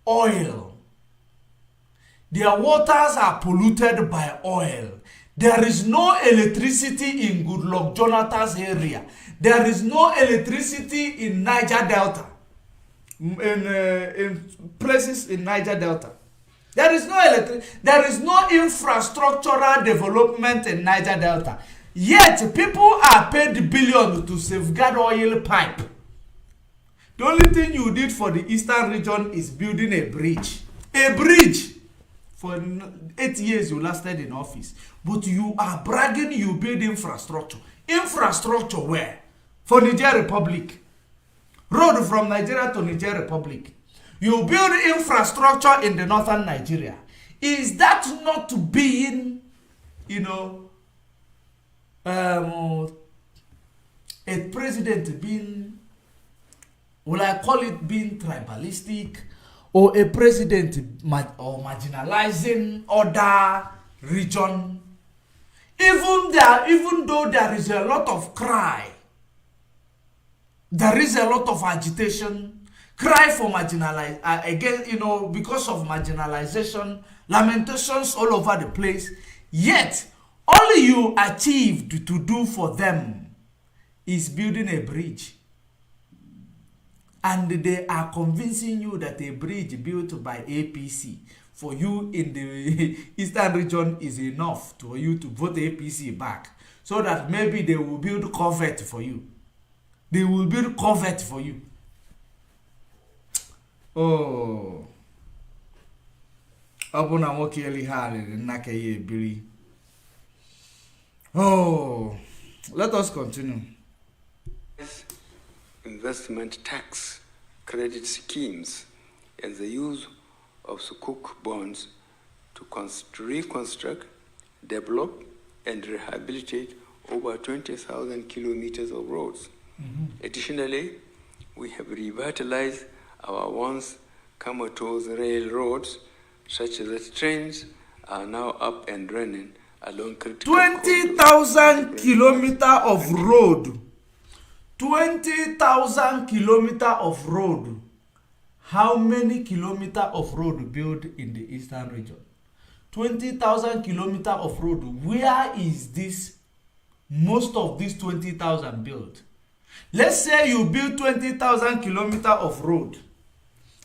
oil. Their waters are polluted by oil. There is no electricity in Goodluck Jonathan's area. There is no electricity in Niger Delta. In places in Niger Delta. There is no there is no infrastructural development in Niger Delta. Yet people are paid billions to safeguard oil pipe. The only thing you did for the eastern region is building a bridge. A bridge! For 8 years you lasted in office. But you are bragging you build infrastructure. Infrastructure where? For Niger Republic. Road from Nigeria to Niger Republic. You build infrastructure in the northern Nigeria. Is that not being, a president being, will I call it being tribalistic, or a president or marginalizing other region? Even though there is a lot of cry, there is a lot of agitation, cry for marginalization, again, because of marginalization, lamentations all over the place, yet all you achieved to do for them is building a bridge. And they are convincing you that a bridge built by APC for you in the eastern region is enough for you to vote APC back, so that maybe they will build covert for you. They will build covert for you. Oh. Oh. Let us continue. Investment tax credit schemes and the use of sukuk bonds to reconstruct, develop, and rehabilitate over 20,000 kilometers of roads. Additionally, we have revitalized our once comatose railroads, such that trains are now up and running along critical 20,000 kilometers of road. 20,000 kilometers of road. How many kilometers of road built in the eastern region? 20,000 kilometers of road. Where is this? Most of these 20,000 built. Let's say you build 20,000 kilometers of road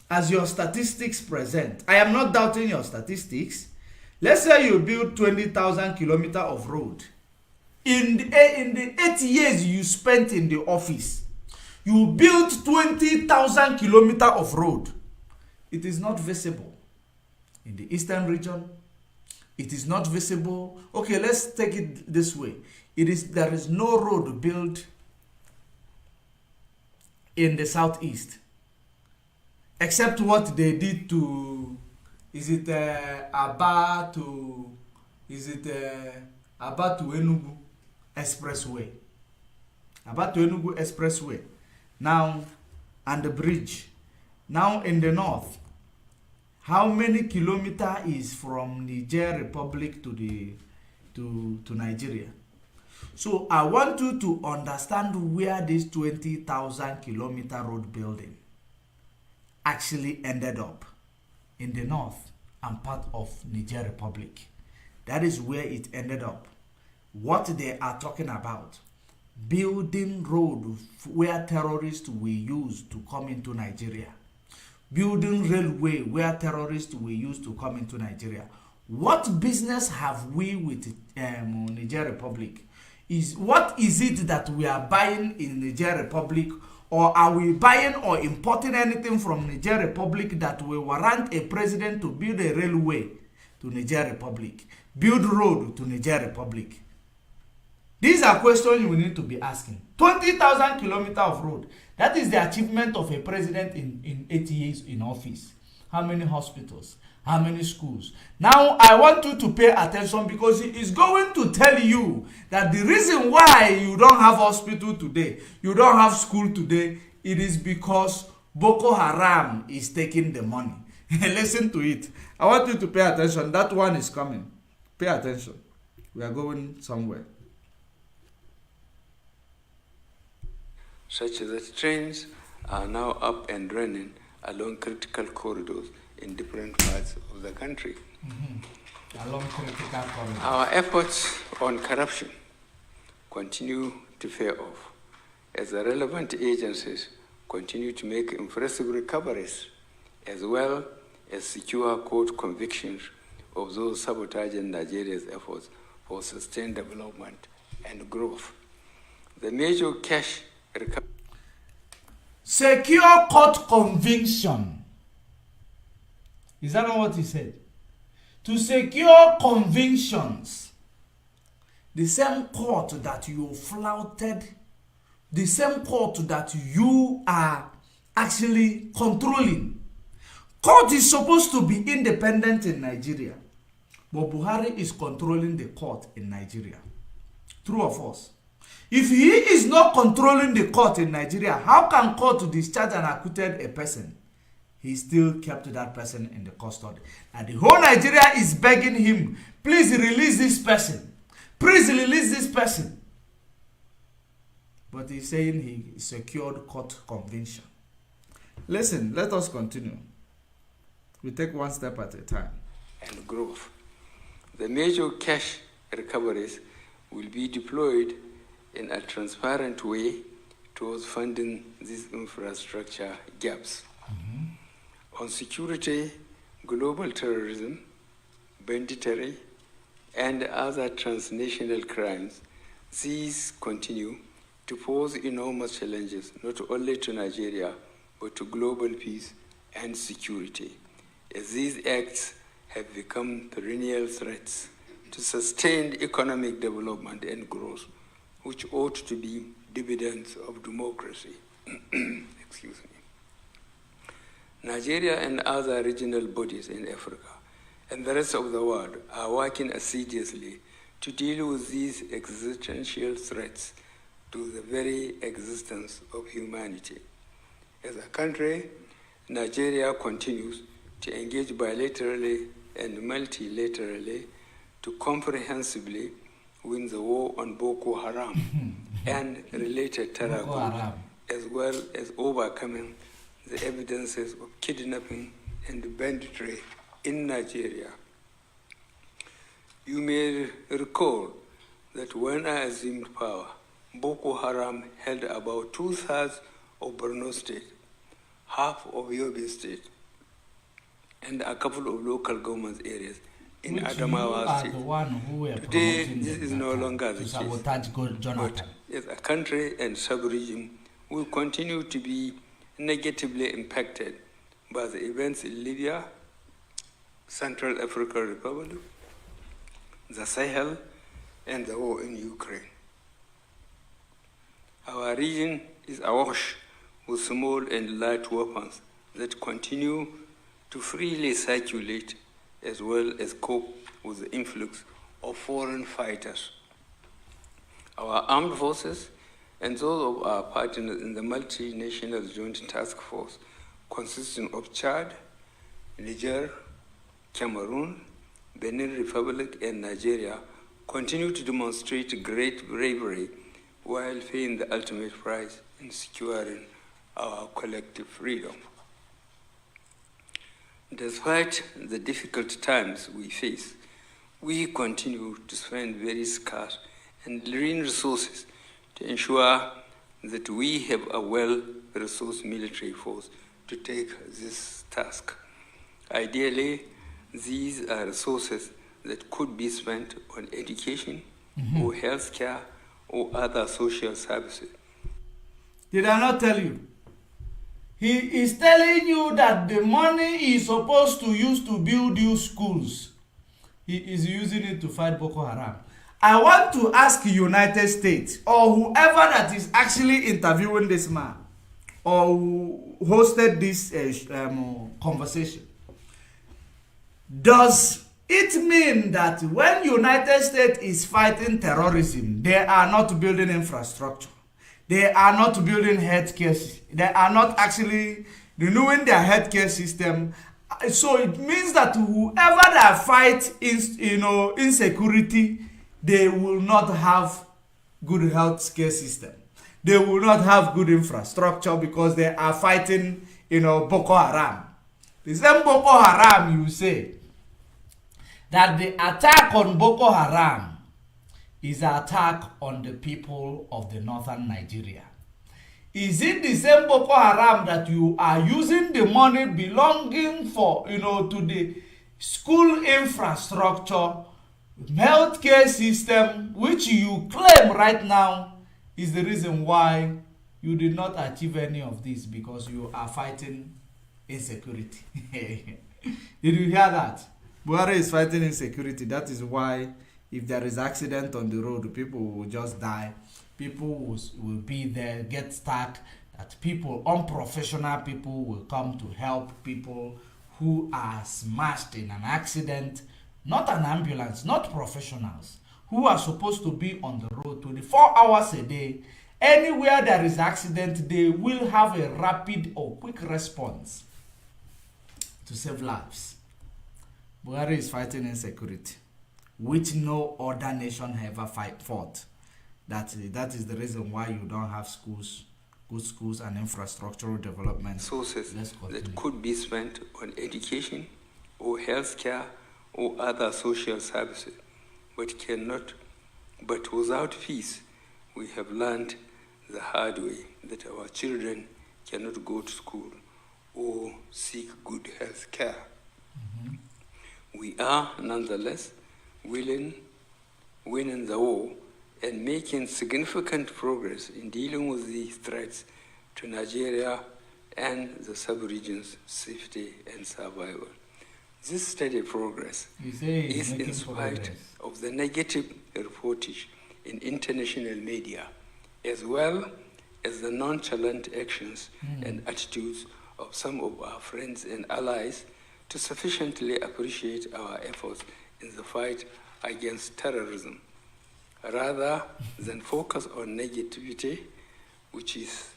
as your statistics present. I am not doubting your statistics. Let's say you build 20,000 kilometers of road. In the 8 years you spent in the office, you built 20,000 kilometers of road. It is not visible. In the eastern region, it is not visible. Okay, let's take it this way. There is no road built in the southeast, except what they did to, Aba to Enugu Expressway. Aba to Enugu Expressway. Now, and the bridge. Now in the north, how many kilometers is from Niger Republic to Nigeria? So I want you to understand where this 20,000 kilometer road building actually ended up. In the north and part of Niger Republic. That is where it ended up. What they are talking about, building road where terrorists will use to come into Nigeria. Building railway where terrorists will use to come into Nigeria. What business have we with Niger Republic? What is it that we are buying in Niger Republic? Or are we buying or importing anything from Niger Republic that will warrant a president to build a railway to Niger Republic? Build road to Niger Republic? These are questions you need to be asking. 20,000 kilometers of road. That is the achievement of a president in 8 years in office. How many hospitals? How many schools? Now, I want you to pay attention, because he is going to tell you that the reason why you don't have hospital today, you don't have school today, it is because Boko Haram is taking the money. Listen to it. I want you to pay attention. That one is coming. Pay attention. We are going somewhere. Such that trains are now up and running along critical corridors in different parts of the country. Along critical corridors. Our efforts on corruption continue to pay off as the relevant agencies continue to make impressive recoveries, as well as secure court convictions of those sabotaging Nigeria's efforts for sustained development and growth. The major cash recovery. secure court conviction. Is that not what he said? To secure convictions. The same court that you flouted, the same court that you are actually controlling. Court is supposed to be independent in Nigeria, but Buhari is controlling the court in Nigeria. True or false? If he is not controlling the court in Nigeria, how can court discharge and acquitted a person? He still kept that person in the custody. And the whole Nigeria is begging him, please release this person. Please release this person. But he's saying he secured court conviction. Listen, let us continue. We take one step at a time. And growth. The major cash recoveries will be deployed in a transparent way towards funding these infrastructure gaps. On security, global terrorism, banditry, and other transnational crimes, these continue to pose enormous challenges not only to Nigeria, but to global peace and security, as these acts have become perennial threats to sustained economic development and growth, which ought to be dividends of democracy. Excuse me. Nigeria and other regional bodies in Africa and the rest of the world are working assiduously to deal with these existential threats to the very existence of humanity. As a country, Nigeria continues to engage bilaterally and multilaterally to comprehensively win the war on Boko Haram and related terror groups, as well as overcoming the evidences of kidnapping and banditry in Nigeria. You may recall that when I assumed power, Boko Haram held about 2/3 of Borno State, half of Yobe State, and a couple of local government areas in Which Adamawa State. The one who were Today, promoting this is no longer the case. But as a country and sub-region, we continue to be negatively impacted by the events in Libya, Central African Republic, the Sahel, and the war in Ukraine. Our region is awash with small and light weapons that continue to freely circulate, as well as cope with the influx of foreign fighters. Our armed forces and those of our partners in the multinational joint task force, consisting of Chad, Niger, Cameroon, Benin Republic, and Nigeria, continue to demonstrate great bravery while paying the ultimate price in securing our collective freedom. Despite the difficult times we face, we continue to spend very scarce and lean resources to ensure that we have a well-resourced military force to take this task. Ideally, these are resources that could be spent on education or healthcare or other social services. Did I not tell you? He is telling you that the money he is supposed to use to build you schools, he is using it to fight Boko Haram. I want to ask United States or whoever that is actually interviewing this man or who hosted this conversation. Does it mean that when United States is fighting terrorism, they are not building infrastructure? They are not building healthcare. They are not actually renewing their healthcare system. So it means that whoever that fight insecurity, they will not have good healthcare system. They will not have good infrastructure because they are fighting, Boko Haram. The same Boko Haram, you say, that the attack on Boko Haram is an attack on the people of the northern Nigeria. Is it the same Boko Haram that you are using the money belonging for, to the school infrastructure, healthcare system, which you claim right now is the reason why you did not achieve any of this because you are fighting insecurity. Did you hear that? Buhari is fighting insecurity. That is why if there is accident on the road, people will just die. People will be there, get stuck. That people, unprofessional people, will come to help people who are smashed in an accident. Not an ambulance, not professionals, who are supposed to be on the road 24 hours a day. Anywhere there is accident, they will have a rapid or quick response to save lives. Buhari is fighting insecurity, which no other nation ever fought. That is the reason why you don't have schools, good schools and infrastructural development. Sources that could be spent on education or healthcare or other social services, but without peace, we have learned the hard way that our children cannot go to school or seek good health care. We are nonetheless winning the war and making significant progress in dealing with these threats to Nigeria and the sub-region's safety and survival. This steady progress is in spite of the negative reportage in international media, as well as the nonchalant actions and attitudes of some of our friends and allies to sufficiently appreciate our efforts in the fight against terrorism, rather than focus on negativity, which is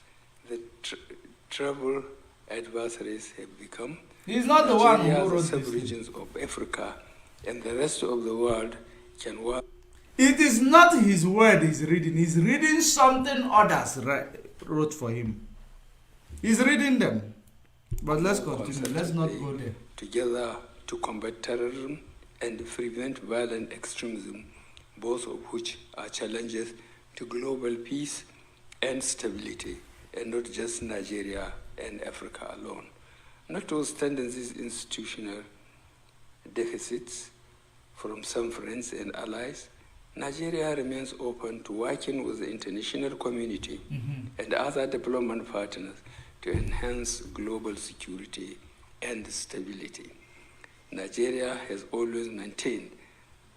the trouble adversaries have become. He's not the one who wrote the this. sub-regions of Africa and the rest of the world can work. It is not his word he's reading. He's reading something others wrote for him. He's reading them. But let's continue. Let's not go there. Together to combat terrorism and prevent violent extremism, both of which are challenges to global peace and stability, and not just Nigeria and Africa alone. Notwithstanding these institutional deficits from some friends and allies, Nigeria remains open to working with the international community and other development partners to enhance global security and stability. Nigeria has always maintained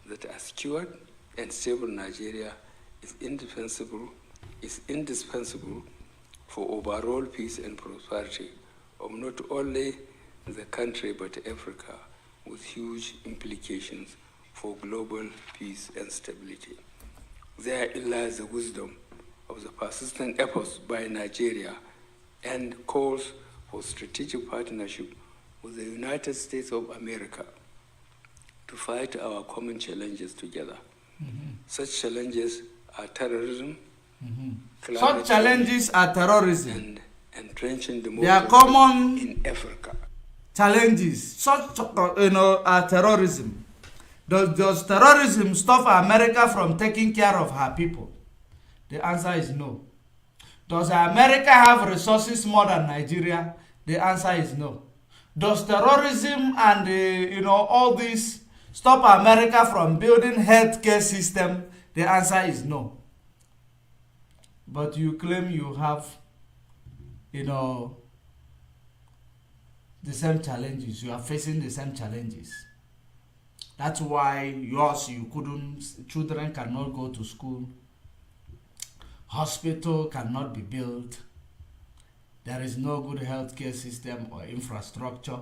that a secured and stable Nigeria is indispensable for overall peace and prosperity of not only the country but Africa, with huge implications for global peace and stability. Therein lies the wisdom of the persistent efforts by Nigeria and calls for strategic partnership with the United States of America to fight our common challenges together. Such challenges are terrorism, Such challenges are terrorism. and entrenching They are democracy common in Africa. challenges. Such are terrorism. Does terrorism stop America from taking care of her people? The answer is no. Does America have resources more than Nigeria? The answer is no. Does terrorism and all this stop America from building healthcare system? The answer is no. But you claim you have, the same challenges. You are facing the same challenges. That's why children cannot go to school. Hospital cannot be built. There is no good healthcare system or infrastructure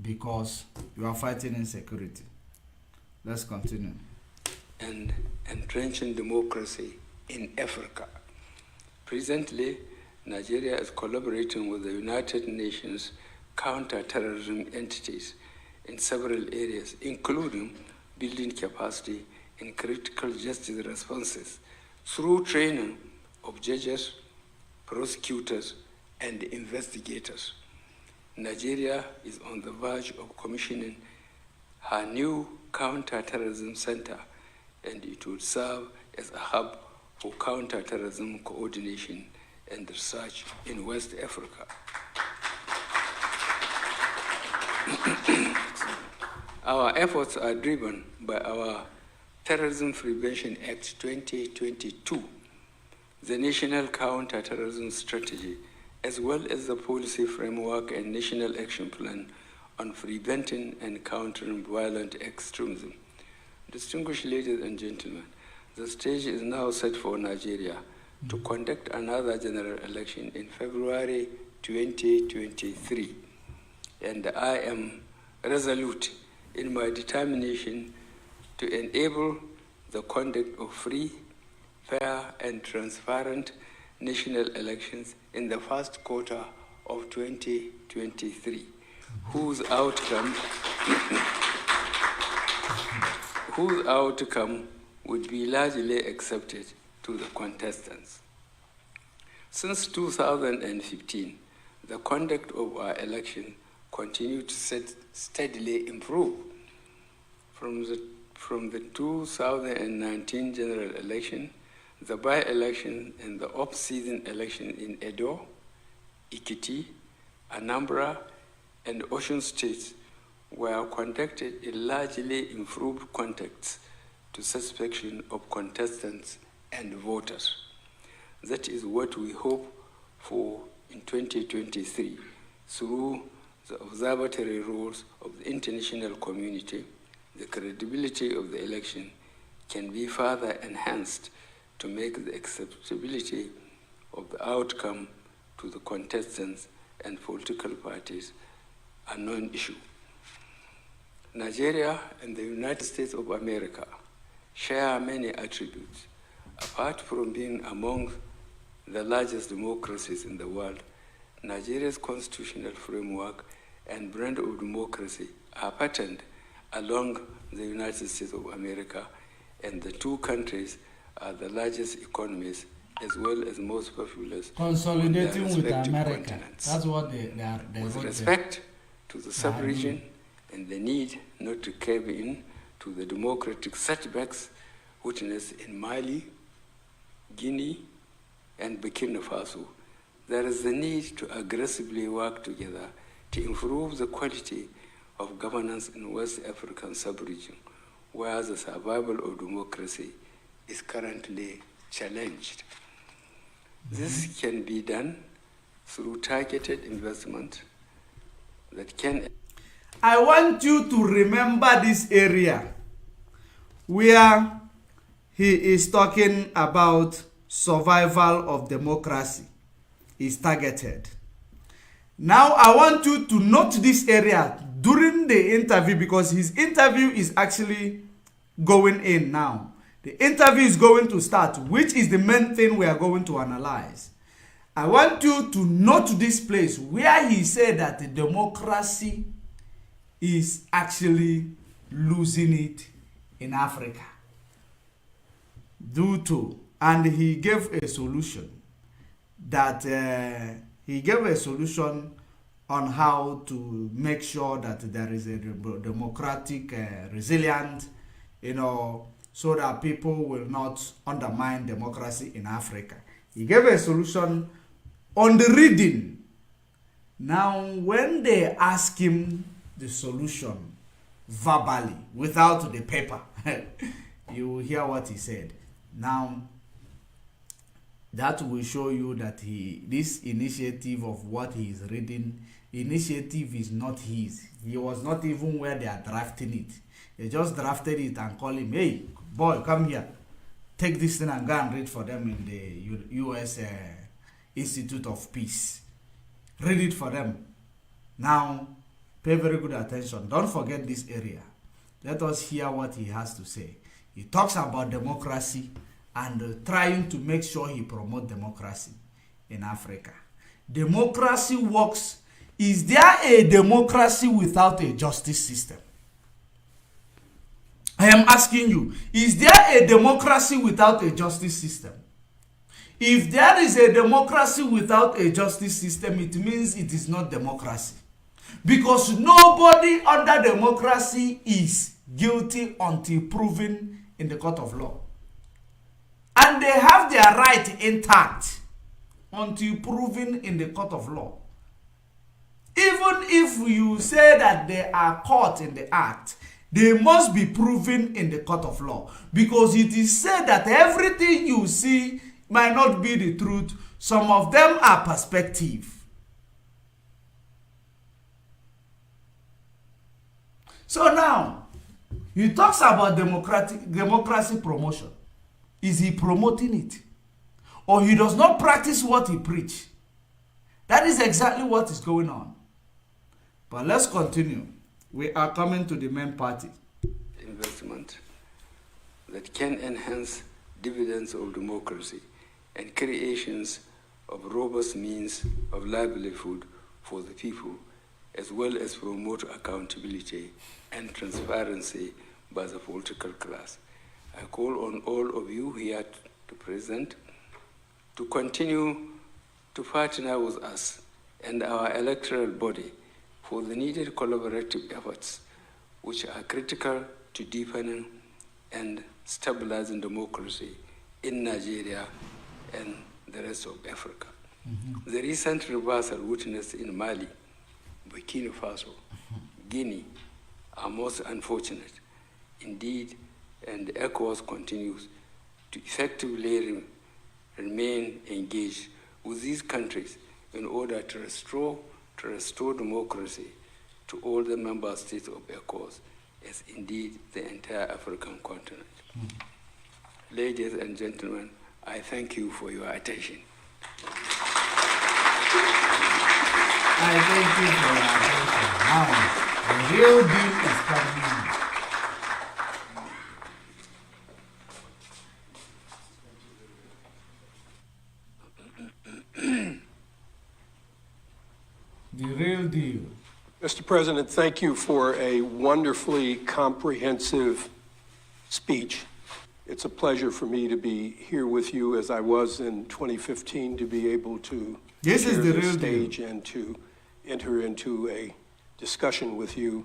because you are fighting insecurity. Let's continue. And entrenching democracy in Africa. Presently, Nigeria is collaborating with the United Nations counter-terrorism entities in several areas, including building capacity in critical justice responses through training of judges, prosecutors, and investigators. Nigeria is on the verge of commissioning her new counter-terrorism center, and it will serve as a hub for counter-terrorism coordination and research in West Africa. Our efforts are driven by our Terrorism Prevention Act 2022, the National Counter-Terrorism Strategy, as well as the policy framework and National Action Plan on preventing and countering violent extremism. Distinguished ladies and gentlemen, the stage is now set for Nigeria to conduct another general election in February 2023, and I am resolute in my determination to enable the conduct of free, fair, and transparent national elections in the first quarter of 2023, whose outcome would be largely accepted to the contestants. Since 2015, the conduct of our election continued to steadily improve. From the 2019 general election, the by-election and the off-season election in Edo, Ikiti, Anambra, and Osun states were conducted in largely improved contexts to satisfaction of contestants and voters. That is what we hope for in 2023 through the observatory rules of the international community. The credibility of the election can be further enhanced to make the acceptability of the outcome to the contestants and political parties a non-issue. Nigeria and the United States of America share many attributes. Apart from being among the largest democracies in the world, Nigeria's constitutional framework and brand of democracy are patterned along the United States of America, and the two countries are the largest economies as well as most populous. Consolidating with America. Continents. That's what they are. With respect to the sub-region and the need not to cave in to the democratic setbacks witnessed in Mali, Guinea, and Burkina Faso, there is the need to aggressively work together to improve the quality of governance in West African sub-region, where the survival of democracy is currently challenged. This can be done through targeted investment that can... I want you to remember this area where he is talking about survival of democracy is targeted. Now I want you to note this area during the interview, because his interview is actually going in now. The interview is going to start, which is the main thing we are going to analyze. I want you to note this place where he said that the democracy is actually losing it in Africa due to, and he gave a solution that on how to make sure that there is a democratic resilient, so that people will not undermine democracy in Africa. He gave a solution on the reading. Now, when they ask him the solution verbally, without the paper, you will hear what he said. Now, that will show you that this initiative of what he is reading, initiative is not his. He was not even where they are drafting it. They just drafted it and call him, hey, boy, come here. Take this thing and go and read for them in the U.S. Institute of Peace. Read it for them. Now, pay very good attention. Don't forget this area. Let us hear what he has to say. He talks about democracy and trying to make sure he promotes democracy in Africa. Democracy works. Is there a democracy without a justice system? I am asking you, is there a democracy without a justice system? If there is a democracy without a justice system, it means it is not democracy. Because nobody under democracy is guilty until proven in the court of law. And they have their right intact until proven in the court of law. Even if you say that they are caught in the act, they must be proven in the court of law. Because it is said that everything you see might not be the truth. Some of them are perspective. So now, he talks about democracy promotion. Is he promoting it? Or he does not practice what he preach? That is exactly what is going on. But let's continue. We are coming to the main party. Investment that can enhance dividends of democracy and creations of robust means of livelihood for the people, as well as promote accountability and transparency by the political class. I call on all of you here to present to continue to partner with us and our electoral body for the needed collaborative efforts which are critical to deepening and stabilizing democracy in Nigeria and the rest of Africa. Mm-hmm. The recent reversal witnessed in Mali, Burkina Faso, Guinea are most unfortunate. Indeed, and ECOWAS continues to effectively remain engaged with these countries in order to restore democracy to all the member states of ECOWAS, as indeed the entire African continent. Mm-hmm. Ladies and gentlemen, I thank you for your attention. I thank you for your attention. Now, the real deal is coming in. The real deal. Mr. President, thank you for a wonderfully comprehensive speech. It's a pleasure for me to be here with you as I was in 2015 to be able to share the stage and to enter into a discussion with you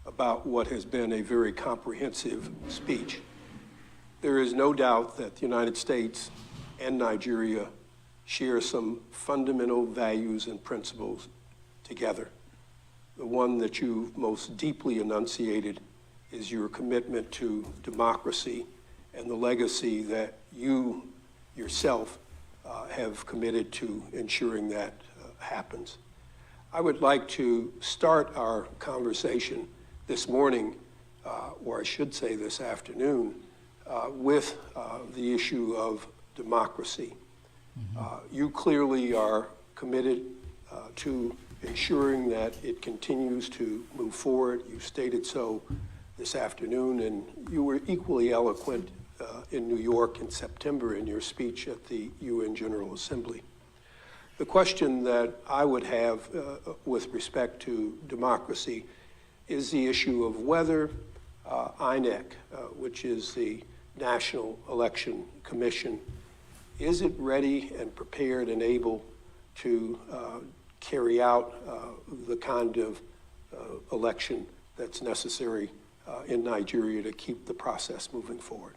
about what has been a very comprehensive speech. There is no doubt that the United States and Nigeria share some fundamental values and principles together. The one that you've most deeply enunciated is your commitment to democracy and the legacy that you yourself have committed to ensuring that happens. I would like to start our conversation this morning, or I should say this afternoon, with the issue of democracy. Mm-hmm. You clearly are committed to ensuring that it continues to move forward. You stated so this afternoon, and you were equally eloquent in New York in September in your speech at the UN General Assembly. The question that I would have with respect to democracy is the issue of whether INEC, which is the National Election Commission, is it ready and prepared and able to carry out the kind of election that's necessary in Nigeria to keep the process moving forward?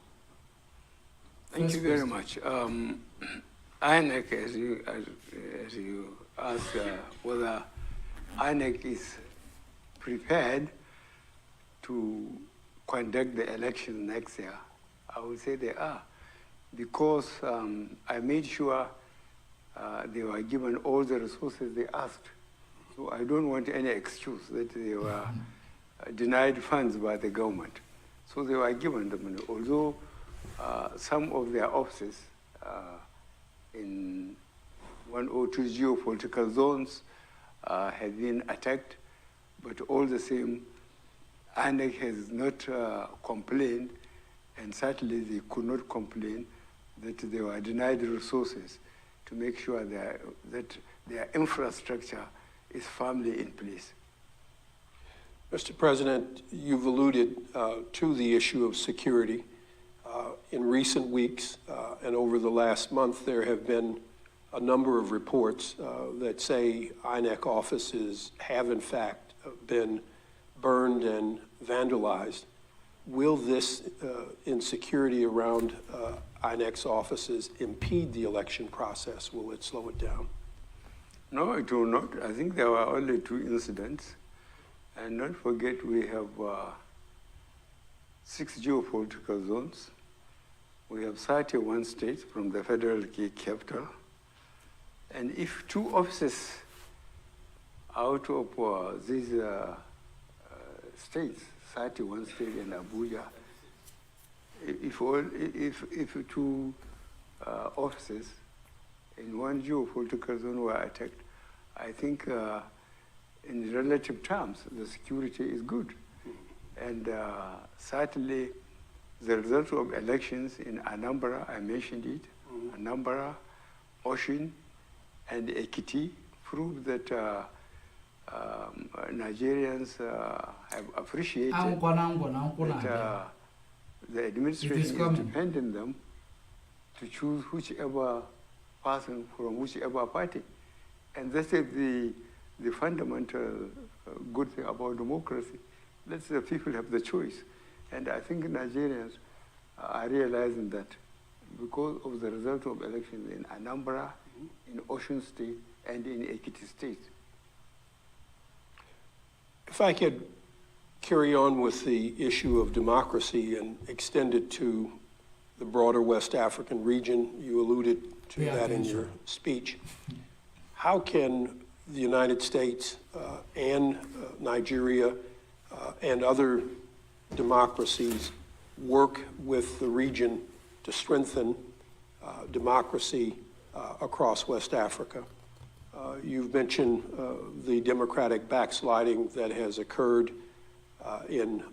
Thank you very much. INEC, as you asked, whether INEC is prepared to conduct the election next year, I would say they are, because I made sure they were given all the resources they asked. So I don't want any excuse that they were denied funds by the government. So they were given the money, although some of their offices in 1 or 2 geopolitical zones have been attacked, but all the same, INEC has not complained, and certainly they could not complain that they were denied resources to make sure that their infrastructure is firmly in place. Mr. President, you've alluded to the issue of security. In recent weeks and over the last month, there have been a number of reports that say INEC offices have in fact been burned and vandalized. Will this insecurity around INEC's offices impede the election process? Will it slow it down? No, it will not. I think there were only 2 incidents. And don't forget, we have 6 geopolitical zones. we have 31 states from the federal capital. And if 2 offices out of these states, 31 states in Abuja, if 2 offices in one geopolitical zone were attacked, I think in relative terms, the security is good. And certainly, the result of elections in Anambra, I mentioned it, Anambra, Osun, and Ekiti proved that Nigerians have appreciated that the administration is depending them to choose whichever person from whichever party. And that is the fundamental good thing about democracy. Let the people have the choice. And I think Nigerians are realizing that because of the result of elections in Anambra, in Osun State, and in Ekiti State. If I could carry on with the issue of democracy and extend it to the broader West African region, you alluded to that in your speech. How can the United States and Nigeria and other democracies work with the region to strengthen democracy across West Africa? You've mentioned the democratic backsliding that has occurred in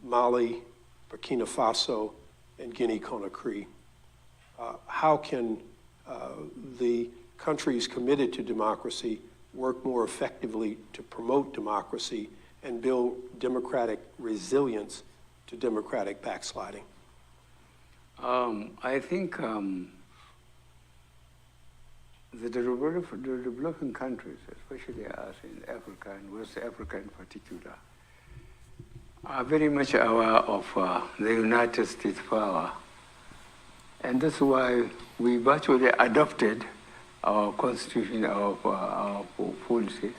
Mali, Burkina Faso, and Guinea-Conakry. How can the countries committed to democracy work more effectively to promote democracy and build democratic resilience to democratic backsliding? I think the developing countries, especially us in Africa and West Africa in particular, are very much aware of the United States power. And that's why we virtually adopted our constitution, our policy,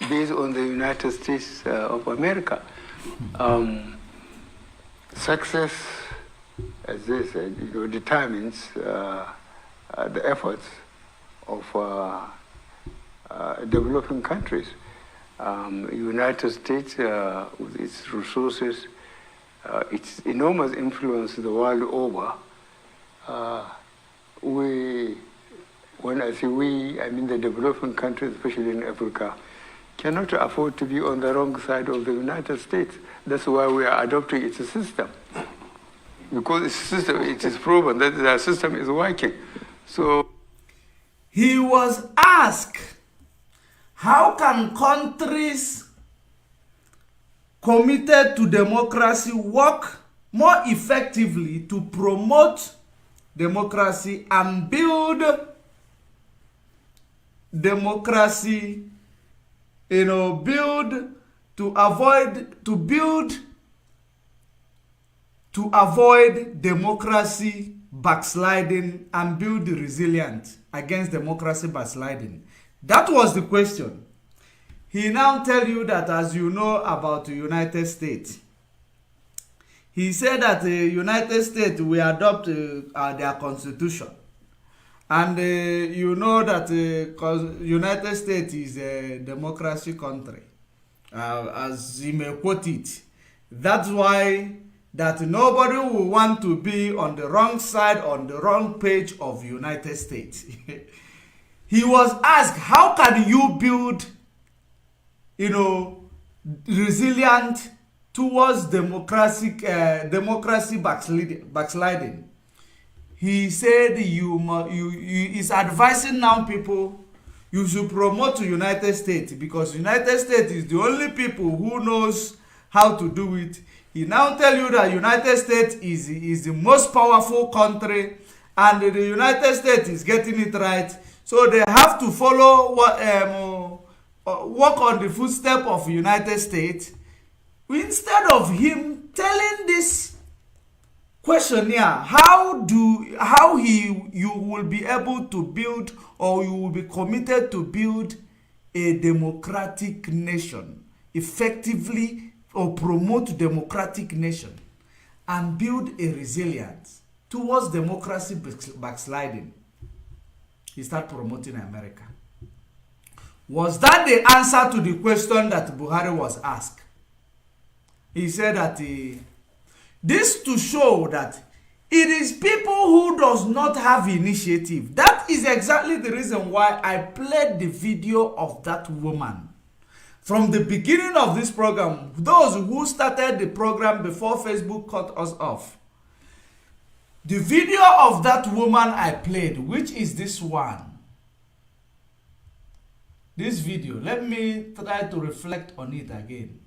based on the United States of America. Success, as they said, determines the efforts of developing countries. United States, with its resources, its enormous influence the world over, when I say we, I mean the developing countries, especially in Africa, cannot afford to be on the wrong side of the United States. That's why we are adopting its system. Because its system, it is proven that the system is working. So he was asked, how can countries committed to democracy work more effectively to promote democracy and build democracy, build to avoid democracy backsliding and build resilience against democracy backsliding? That was the question. He now tell you that, as you know about the United States, he said that the United States will adopt their constitution. And you know that the United States is a democracy country, as he may quote it. That's why that nobody will want to be on the wrong side, on the wrong page of United States. He was asked, how can you build, resilient towards democracy backsliding? He said is advising now people, you should promote the United States, because United States is the only people who knows how to do it. He now tell you that United States is the most powerful country, and the United States is getting it right. So they have to follow work on the footsteps of the United States. Instead of him telling this questionnaire how you will be able to build, or you will be committed to build a democratic nation effectively, or promote democratic nation and build a resilience. towards democracy backsliding, he started promoting America. Was that the answer to the question that Buhari was asked? He said that this to show that it is people who does not have initiative. That is exactly the reason why I played the video of that woman. From the beginning of this program, those who started the program before Facebook cut us off, the video of that woman I played, which is this one. This video, let me try to reflect on it again.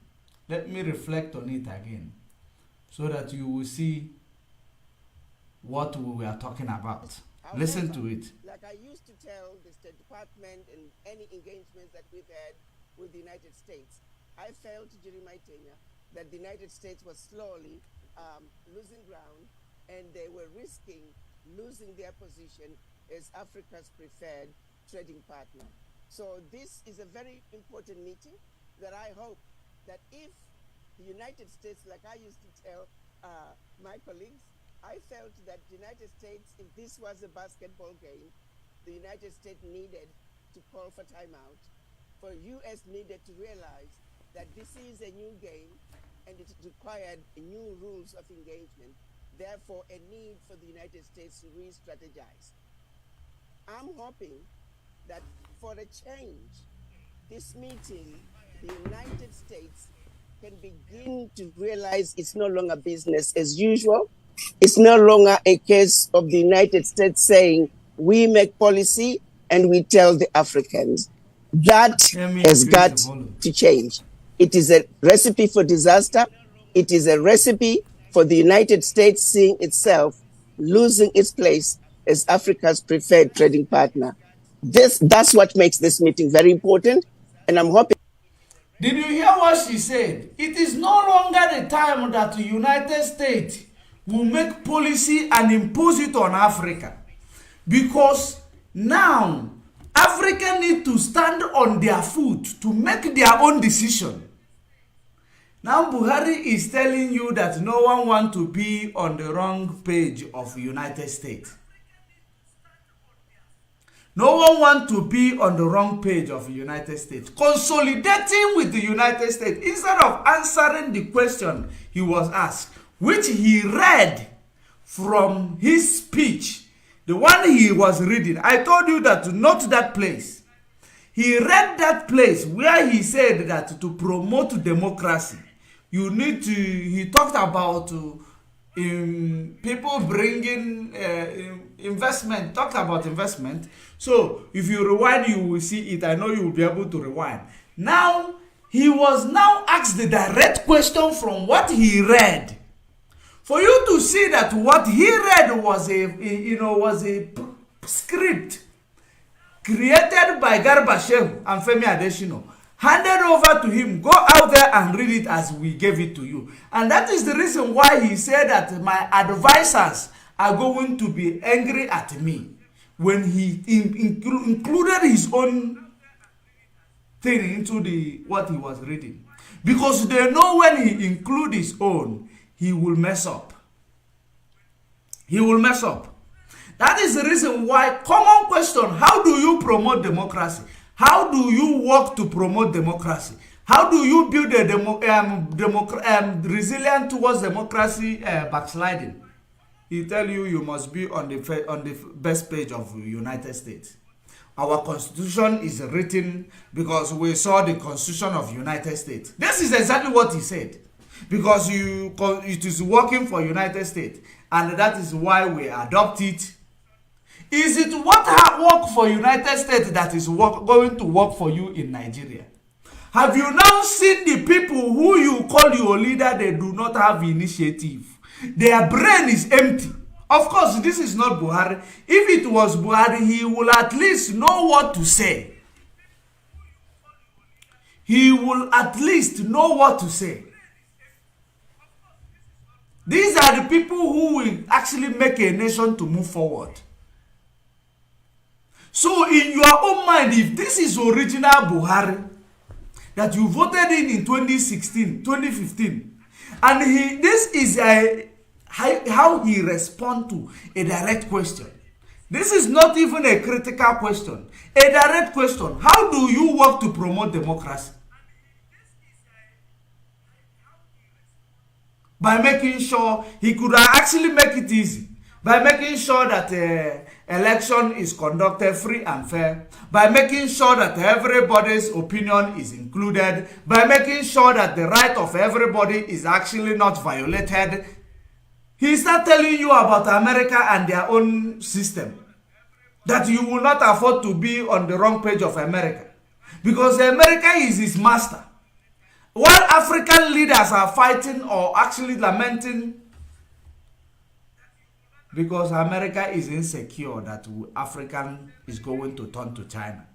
Let me reflect on it again so that you will see what we were talking about. However, listen to it. Like I used to tell the State Department and any engagements that we've had with the United States, I felt during my tenure that the United States was slowly losing ground, and they were risking losing their position as Africa's preferred trading partner. So this is a very important meeting that I hope that if the United States, like I used to tell my colleagues, I felt that the United States, if this was a basketball game, the United States needed to call for timeout. For U.S. needed to realize that this is a new game and it required new rules of engagement. Therefore, a need for the United States to re-strategize. I'm hoping that for a change, this meeting, the United States can begin to realize it's no longer business as usual. It's no longer a case of the United States saying, we make policy and we tell the Africans. That has got to change. It is a recipe for disaster. It is a recipe for the United States seeing itself losing its place as Africa's preferred trading partner. That's what makes this meeting very important, and I'm hoping. Did you hear what she said? It is no longer the time that the United States will make policy and impose it on Africa. Because now, Africa need to stand on their foot to make their own decision. Now Buhari is telling you that no one wants to be on the wrong page of the United States. No one wants to be on the wrong page of the United States. Consolidating with the United States instead of answering the question he was asked, which he read from his speech, the one he was reading. I told you that to note that place. He read that place where he said that to promote democracy, you need to, he talked about people bringing investment, talked about investment. So if you rewind, you will see it. I know you will be able to rewind. Now, he was now asked the direct question from what he read. For you to see that what he read was a script created by Garba Shehu and Femi Adesina, handed over to him. Go out there and read it as we gave it to you. And that is the reason why he said that my advisors are going to be angry at me when he included his own thing into what he was reading. Because they know when he includes his own, he will mess up. He will mess up. That is the reason why, common question, how do you promote democracy? How do you work to promote democracy? How do you build a resilient towards democracy backsliding? He tell you you must be on the best page of the United States. Our constitution is written because we saw the constitution of United States. This is exactly what he said. Because it is working for United States, and that is why we adopt it. Is it what work for United States that is going to work for you in Nigeria? Have you now seen the people who you call your leader? They do not have initiative. Their brain is empty. Of course, this is not Buhari. If it was Buhari, he will at least know what to say. He will at least know what to say. These are the people who will actually make a nation to move forward. So in your own mind, if this is original Buhari that you voted in 2016, 2015, and this is how he respond to a direct question. This is not even a critical question. A direct question. How do you work to promote democracy? By making sure he could actually make it easy. By making sure that election is conducted free and fair. By making sure that everybody's opinion is included. By making sure that the right of everybody is actually not violated. He start telling you about America and their own system. That you will not afford to be on the wrong page of America. Because America is his master. While African leaders are fighting or actually lamenting because America is insecure that African is going to turn to China.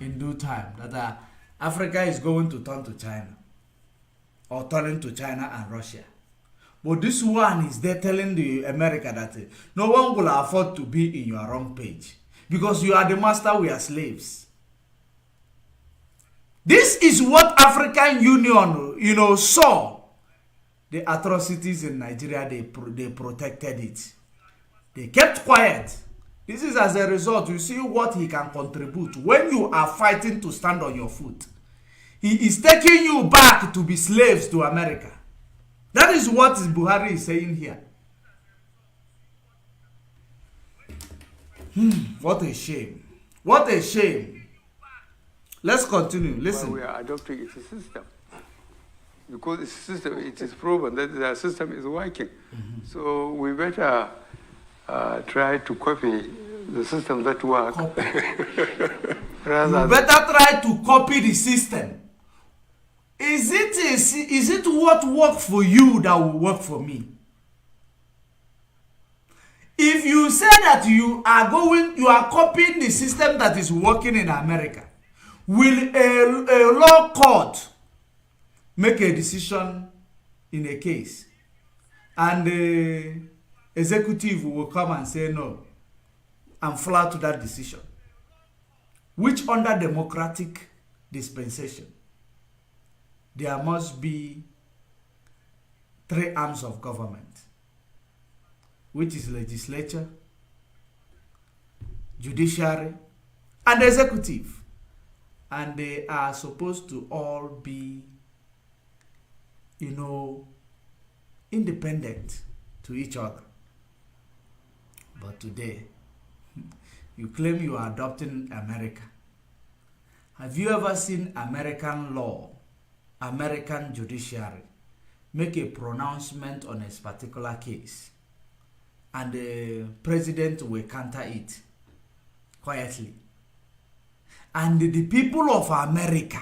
In due time, that Africa is going to turn to China. Or turning to China and Russia. But this one is there telling the America that no one will afford to be in your wrong page. Because you are the master, we are slaves. This is what African Union, saw. The atrocities in Nigeria, they protected it. They kept quiet. This is as a result, you see what he can contribute. When you are fighting to stand on your foot, he is taking you back to be slaves to America. That is what Buhari is saying here. What a shame. What a shame. Let's continue. Listen. Well, we are adopting it, a system. Because it's a system, it is proven that the system is working. So we better try to copy the system that works. You better try to copy the system. Is it what worked for you that will work for me? If you say that you are copying the system that is working in America, will a law court make a decision in a case and the executive will come and say no and flout to that decision, which under democratic dispensation there must be 3 arms of government, which is legislature, judiciary, and executive. And they are supposed to all be, independent to each other. But today, you claim you are adopting America. Have you ever seen American law, American judiciary, make a pronouncement on a particular case and the president will counter it quietly? And the people of America